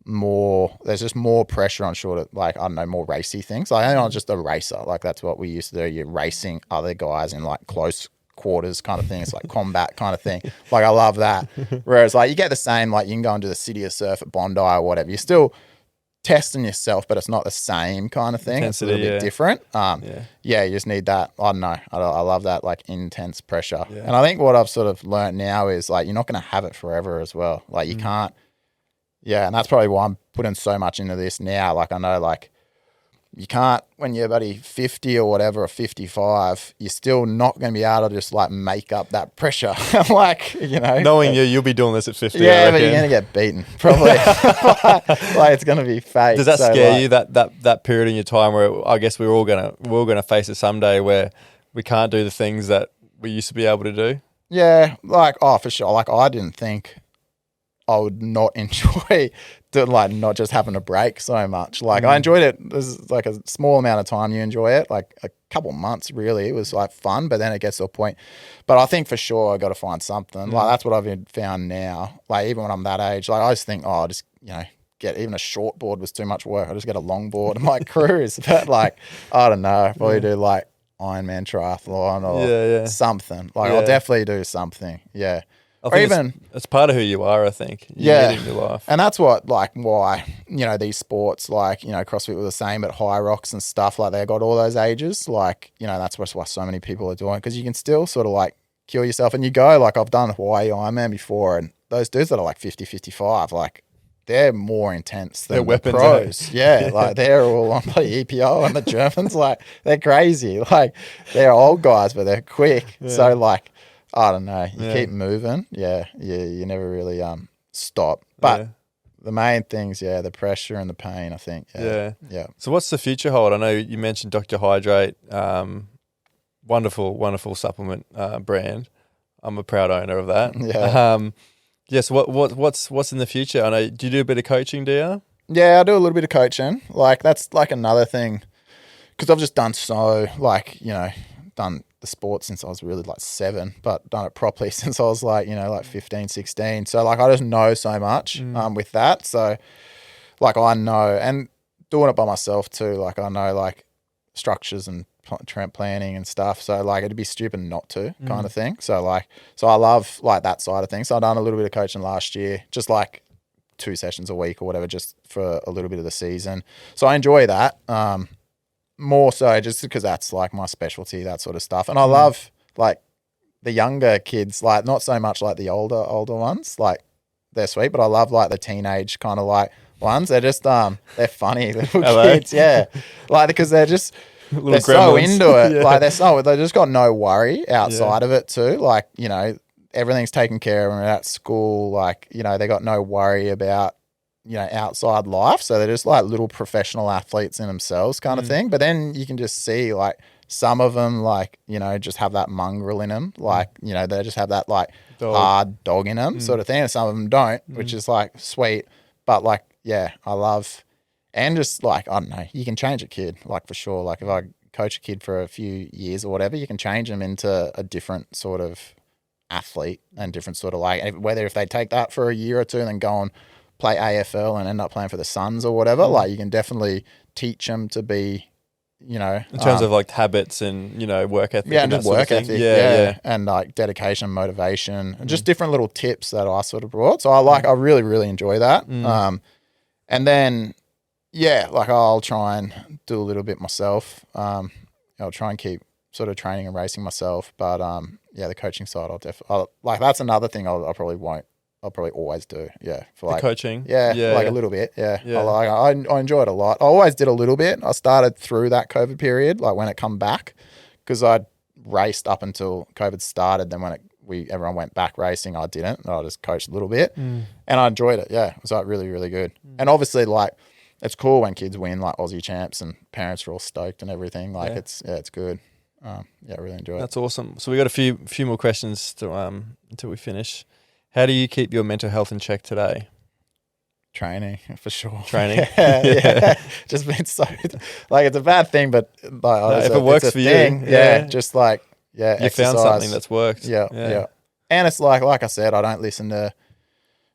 there's just more pressure on shorter, like, I don't know, more racy things. Like, I'm not just a racer. Like, that's what we used to do. You're racing other guys in, like, close quarters kind of thing. It's like combat kind of thing. Like, I love that. Whereas, like, you get the same, like, you can go and do the City of Surf at Bondi or whatever. You're still testing yourself, but it's not the same kind of thing. Intensity, it's a little bit different. You just need that. I don't know. I love that, like, intense pressure. Yeah. And I think what I've sort of learned now is, like, you're not going to have it forever as well. Like, you can't. Yeah, and that's probably why I'm putting so much into this now. Like I know, like you can't, when you're buddy 50 or whatever, or 55, you're still not going to be able to just like make up that pressure. Like, knowing you'll be doing this at 50. Yeah, but you're going to get beaten probably. Like it's going to be fake. Does that scare you, that period in your time where I guess we're all gonna face it someday, where we can't do the things that we used to be able to do? Yeah, like, for sure. Like, I didn't think I would not enjoy not just having a break so much. Like, I enjoyed it. There's like a small amount of time you enjoy it, like a couple months really. It was like fun, but then it gets to a point. But I think for sure I got to find something. Like, that's what I've found now. Like, even when I'm that age, like, I just think, I'll just, get even a short board was too much work. I just get a long board and like cruise. But like, I don't know, probably do like Ironman triathlon or something. Like, I'll definitely do something. Yeah. Or even it's part of who you are, I think. You need it in your life. And that's what, like, why, these sports, like, CrossFit were the same, but High Rocks and stuff, like, they got all those ages. Like, that's why so many people are doing it, because you can still sort of like kill yourself. And you go, like, I've done Hawaii Ironman before, and those dudes that are like 50, 55, like, they're more intense than the pros. Yeah, like they're all on the EPO, and the Germans, like, they're crazy. Like, they're old guys, but they're quick. Yeah. So, like, I don't know. You keep moving. Yeah, you never really stop. But the main things, the pressure and the pain, I think. Yeah. So what's the future hold? I know you mentioned Dr. Hydrate, wonderful supplement brand. I'm a proud owner of that. Yeah. Yes. What's in the future? I know. Do you do a bit of coaching, do you? Yeah, I do a little bit of coaching. Like, that's like another thing, because I've just done done the sport since I was really like 7, but done it properly since I was like, like 15, 16. So like, I just know so much with that. So like, I know, and doing it by myself too, like, I know like structures and planning and stuff. So like, it'd be stupid not to kind of thing. So like, I love like that side of things. So I done a little bit of coaching last year, just like 2 sessions a week or whatever, just for a little bit of the season. So I enjoy that. More so just because that's like my specialty, that sort of stuff. And I love like the younger kids, like not so much like the older ones, like they're sweet, but I love like the teenage kind of like ones. They're just they're funny little kids, yeah. Like, because they're just they're so into it. Like, they just got no worry outside of it too. Like, everything's taken care of at school. Like, they got no worry about outside life. So they're just like little professional athletes in themselves kind of thing. But then you can just see like some of them, like, just have that mongrel in them. Like, they just have that like hard dog in them sort of thing. And some of them don't, which is like sweet. But like, I love, and just like, I don't know, you can change a kid, like, for sure. Like, if I coach a kid for a few years or whatever, you can change them into a different sort of athlete and different sort of like, whether if they take that for a year or two and then go and play AFL and end up playing for the Suns or whatever, like, you can definitely teach them to be, in terms of like habits and, work ethic. Yeah, and just work ethic. Yeah. And like dedication, motivation, and just different little tips that I sort of brought. So I really, really enjoy that. And then, like, I'll try and do a little bit myself. I'll try and keep sort of training and racing myself. But the coaching side, I'll definitely, like, that's another thing I'll probably won't. I'll probably always do, for like the coaching, like a little bit, I enjoy it a lot. I always did a little bit. I started through that COVID period, like when it come back, because I raced up until COVID started. Then when everyone went back racing, I didn't. I just coached a little bit, and I enjoyed it. Yeah, it was like really, really good. And obviously, like, it's cool when kids win like Aussie champs and parents are all stoked and everything. Like, it's good. I really enjoy it. That's awesome. So we got a few more questions to until we finish. How do you keep your mental health in check today? Training, for sure. Training? Yeah. Just been so, like, it's a bad thing, but like, if it works for thing, you. Just like, you exercise. Found something that's worked. Yeah. And it's like I said, I don't listen to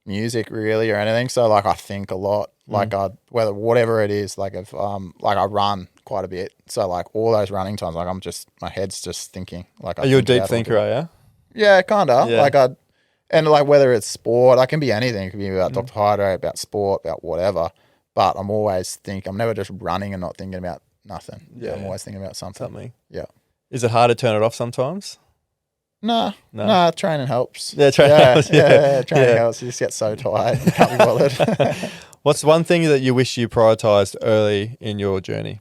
music really or anything. So like, I think a lot, like whatever it is, like if, like I run quite a bit. So like all those running times, like my head's just thinking. Like, are you a deep thinker, are you? Yeah, kind of. Yeah. Like and like whether it's sport, I can be anything. It can be about Dr. Hydrate, about sport, about whatever. But I'm always I'm never just running and not thinking about nothing. Yeah, I'm always thinking about something. Yeah. Is it hard to turn it off sometimes? No, training helps. Yeah, training helps. Training helps. You just get so tired, you can't be bothered. What's one thing that you wish you prioritised early in your journey?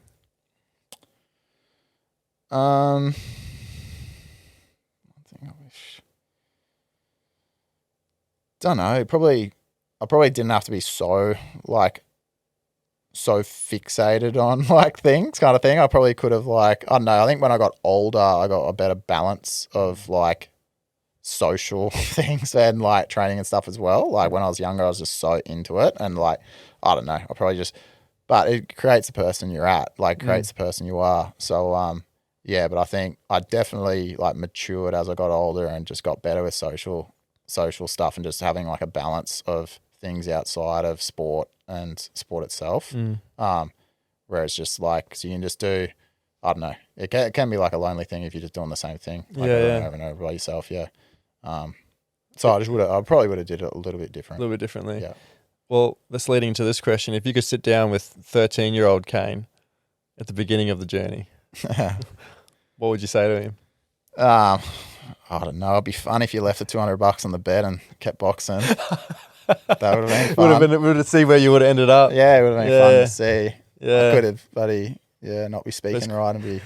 One thing I wish. Don't know. I probably didn't have to be so fixated on like things kind of thing. I probably could have I don't know. I think when I got older, I got a better balance of like social things and like training and stuff as well. Like when I was younger, I was just so into it and like, I don't know, I probably just, but it creates the person you're at, like creates the person you are. So, yeah, but I think I definitely like matured as I got older and just got better with social stuff and just having like a balance of things outside of sport and sport itself. Whereas just like, so you can just do, I don't know, it can be like a lonely thing if you're just doing the same thing over and over by yourself. Yeah. So I probably would have did it a little bit different. A little bit differently. Yeah. Well, that's leading to this question. If you could sit down with 13-year-old Caine at the beginning of the journey, what would you say to him? I don't know. It'd be fun if you left the $200 on the bed and kept boxing. That would have been fun. Would have see where you would have ended up. Yeah, it would have been fun to see. Yeah. I could have, buddy. Yeah, not be speaking right and be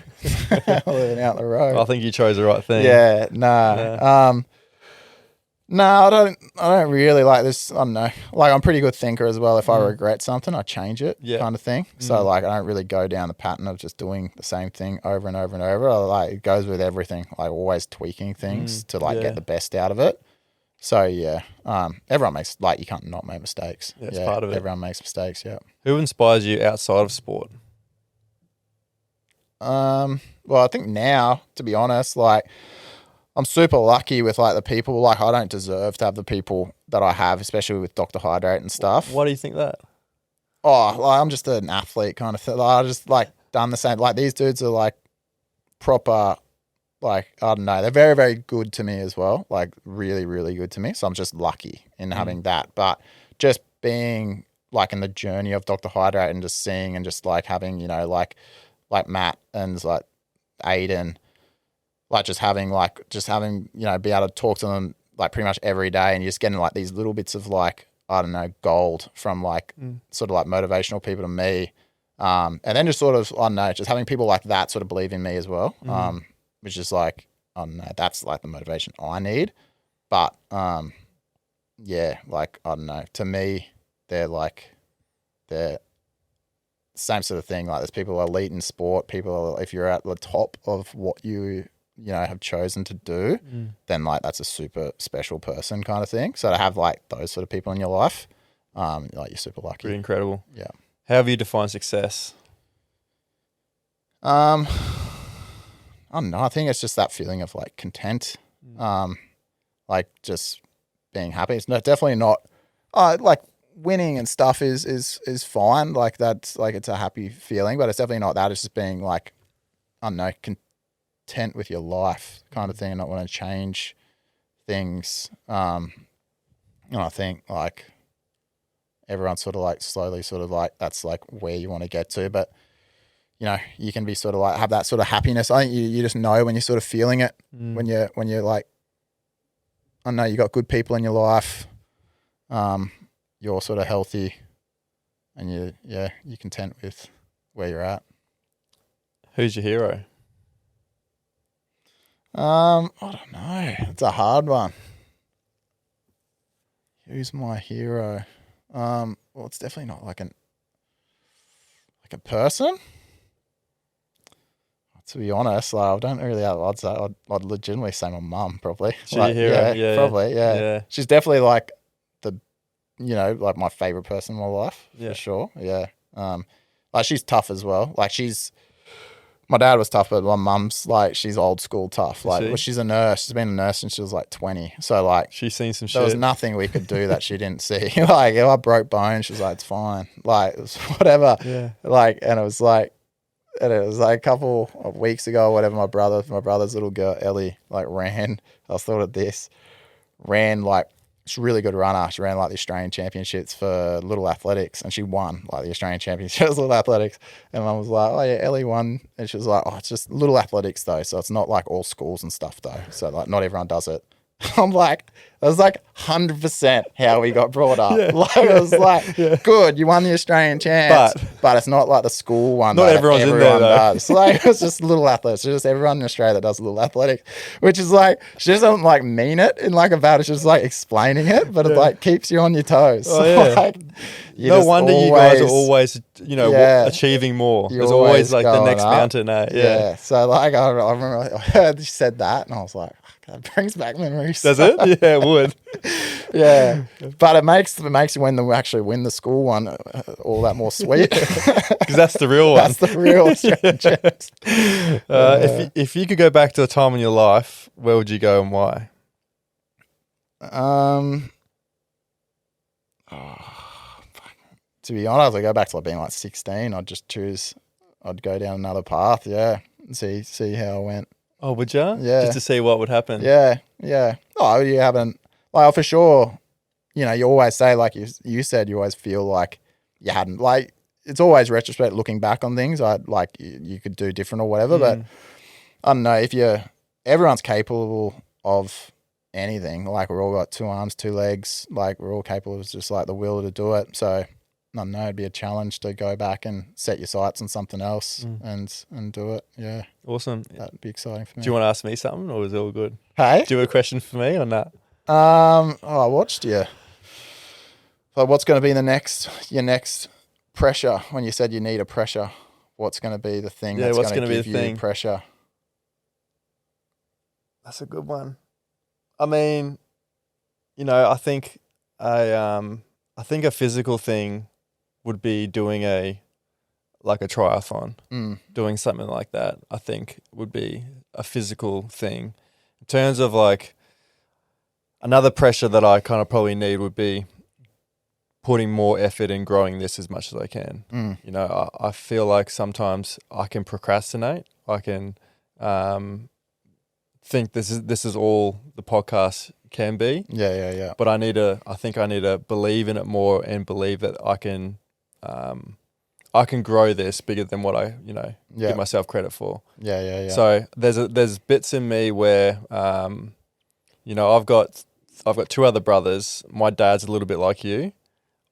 living out the road. I think you chose the right thing. Yeah, nah. No, I don't really like this. I don't know. Like, I'm a pretty good thinker as well. If I regret something, I change it kind of thing. So, like, I don't really go down the pattern of just doing the same thing over and over and over. It goes with everything. Like, always tweaking things to, like, get the best out of it. So, yeah. Everyone makes, like, you can't not make mistakes. Yeah, it's part of it. Everyone makes mistakes, yeah. Who inspires you outside of sport? Well, I think now, to be honest, like, I'm super lucky with like the people. Like, I don't deserve to have the people that I have, especially with Dr. Hydrate and stuff. Why do you think that? Oh, like, I'm just an athlete kind of thing. Like, I just like done the same. Like, these dudes are like proper, like, I don't know. They're very, very good to me as well. Like, really, really good to me. So I'm just lucky in having that. But just being like in the journey of Dr. Hydrate and just seeing and just like having, you know, like Matt and like Aiden, like just having, you know, be able to talk to them like pretty much every day and you're just getting like these little bits of like, I don't know, gold from like sort of like motivational people to me. And then just sort of, I don't know, just having people like that sort of believe in me as well. Which is like, I don't know, that's like the motivation I need. But yeah, like, I don't know, to me, they're same sort of thing. Like, there's people elite in sport, people, if you're at the top of what you know, have chosen to do, then like that's a super special person kind of thing. So to have like those sort of people in your life, like, you're super lucky. Pretty incredible. Yeah. How have you defined success? I don't know. I think it's just that feeling of like content, like just being happy. It's definitely not like winning and stuff is fine. Like, that's like, it's a happy feeling, but it's definitely not that. It's just being like, I don't know, content with your life kind of thing and not want to change things. And I think like everyone's sort of like slowly sort of like, that's like where you want to get to, but you know, you can be sort of like have that sort of happiness. I think you just know when you're sort of feeling it, when you're like, I know you got good people in your life, you're sort of healthy and you're content with where you're at. Who's your hero? I don't know. It's a hard one. Who's my hero? Well, it's definitely not like a person. To be honest, like, I don't really have. I'd legitimately say my mum probably. She's your hero. Yeah, probably. Yeah. She's definitely like you know, like my favorite person in my life for sure. Yeah. Like, she's tough as well. Like, my dad was tough, but my mum's like, she's old school tough. Like, well, she's a nurse. She's been a nurse since she was like 20. So like, she's seen some shit. There was nothing we could do that she didn't see. Like, if I broke bones, she's like, it's fine. Like, it was whatever. Yeah. Like, and it was like a couple of weeks ago or whatever, my brother's little girl, Ellie, like ran, I was thought of this, ran like, she's a really good runner. She ran like the Australian Championships for Little Athletics and she won like the Australian Championships Little Athletics. And Mum was like, oh yeah, Ellie won. And she was like, oh, it's just Little Athletics though. So it's not like all schools and stuff though. So like, not everyone does it. I'm like, it was like 100% how we got brought up. Like, it was like, good, you won the Australian chance, but it's not like the school one. Not everyone's in there, though. Does. Like, it's just little athletes. It's just everyone in Australia that does little athletics, which is like, she doesn't like mean it in like a bad, it's just like explaining it, but it like keeps you on your toes. Oh, yeah. Like, no wonder you guys are always, you know, achieving more. There's always like the next mountain. Yeah. So like, I remember I heard you said that and I was like, that brings back memories. Does it? Yeah, it would. Yeah, but it makes you when they actually win the school one all that more sweet because that's the real one. That's the real Australian champs. If you could go back to a time in your life, where would you go and why? To be honest, I go back to like being like 16. I'd go down another path. Yeah, and see how I went. Oh, would you? Yeah. Just to see what would happen. Yeah. Oh, you haven't, like, for sure, you know, you always say, like you said, you always feel like you hadn't, like, it's always retrospect looking back on things. Like, you could do different or whatever, but I don't know, everyone's capable of anything. Like, we're all got 2 arms, 2 legs. Like, we're all capable of just, like, the will to do it. So, I don't know, it'd be a challenge to go back and set your sights on something else and do it. Yeah. Awesome. That'd be exciting for me. Do you want to ask me something or is it all good? Hey? Do you have a question for me or not? I watched you. So what's going to be your next pressure when you said you need a pressure? What's going to be the thing that's going to give you pressure? That's a good one. I mean, you know, I think a physical thing would be doing a triathlon, doing something like that. I think would be a physical thing. In terms of like another pressure that I kind of probably need would be putting more effort in growing this as much as I can. You know, I feel like sometimes I can procrastinate. I can think this is all the podcast can be. Yeah. But I think I need to believe in it more and believe that I can grow this bigger than what I, give myself credit for. Yeah. So there's bits in me where, I've got 2 other brothers. My dad's a little bit like you.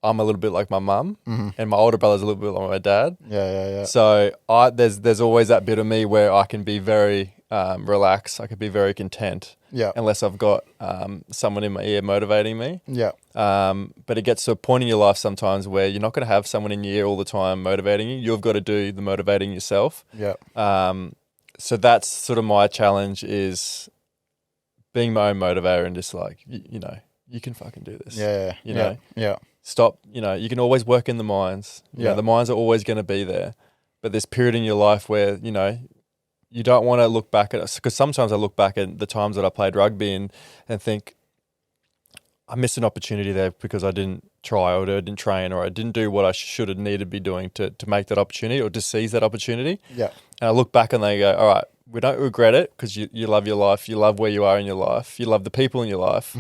I'm a little bit like my mum, and my older brother's a little bit like my dad. Yeah. So there's always that bit of me where I can be very relaxed. I can be very content. Yeah. Unless I've got someone in my ear motivating me. Yeah. But it gets to a point in your life sometimes where you're not going to have someone in your ear all the time motivating you. You've got to do the motivating yourself. Yeah. So that's sort of my challenge is being my own motivator and just like, you can fucking do this. Yeah. Yeah. Stop, you can always work in the mines. The mines are always going to be there. But this period in your life where, you don't want to look back at us, because sometimes I look back at the times that I played rugby and think I missed an opportunity there because I didn't try or I didn't train or I didn't do what I should have needed to be doing to make that opportunity or to seize that opportunity. Yeah. And I look back and they go, all right, we don't regret it because you love your life, you love where you are in your life, you love the people in your life,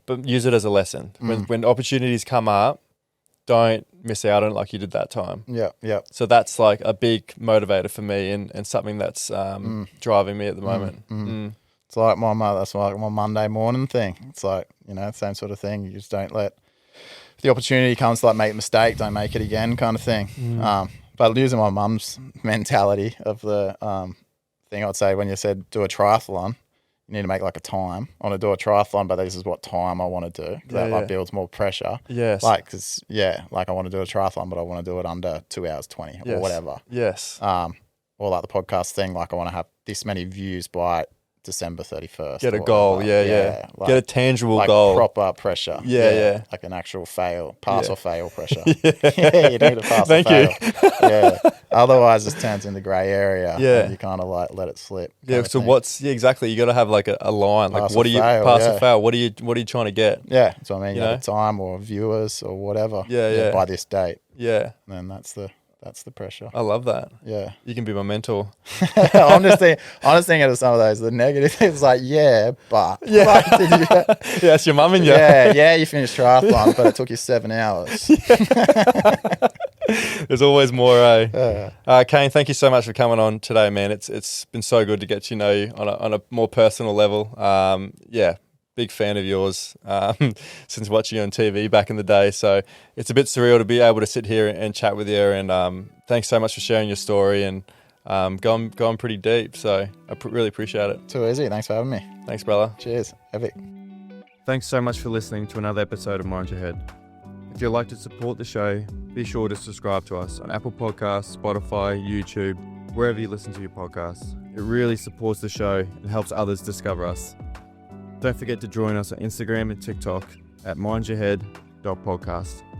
but use it as a lesson. When opportunities come up, don't miss out on it like you did that time. Yeah. So that's like a big motivator for me and something that's driving me at the moment. It's like that's like my Monday morning thing. It's like, same sort of thing. You just don't let, if the opportunity comes to like make a mistake, don't make it again kind of thing. But using my mum's mentality of the thing, I'd say when you said do a triathlon, you need to make like a time. I want to do a triathlon, but this is what time I want to do. That like builds more pressure. Yes. Like, like I want to do a triathlon, but I want to do it under 2 hours 20 or whatever. Yes. Or like the podcast thing, like I want to have this many views by December 31st. Get a goal. Yeah. Like, get a tangible like goal. Proper pressure. Yeah. Like an actual pass or fail pressure. Yeah, you need to pass or fail. Thank you. Yeah. Otherwise, it turns into grey area. Yeah. And you kind of like let it slip. Yeah. So exactly. You got to have like a line. Like pass or fail? What are you trying to get? Yeah. So I mean, time or viewers or whatever. Yeah. By this date. Yeah. And that's the pressure. I love that. Yeah. You can be my mentor. I'm just thinking of some of those. The negative things like, but. Yeah. Like, yeah, it's your mum and you. Yeah, you finished triathlon, but it took you 7 hours. There's always more, Caine, thank you so much for coming on today, man. It's been so good to get to know you on a more personal level. big fan of yours since watching you on TV back in the day. So it's a bit surreal to be able to sit here and chat with you. And thanks so much for sharing your story and going pretty deep. So I really appreciate it. Too easy. Thanks for having me. Thanks, brother. Cheers. Epic. Thanks so much for listening to another episode of Mind Your Head. If you'd like to support the show, be sure to subscribe to us on Apple Podcasts, Spotify, YouTube, wherever you listen to your podcasts. It really supports the show and helps others discover us. Don't forget to join us on Instagram and TikTok at mindyourhead.podcast.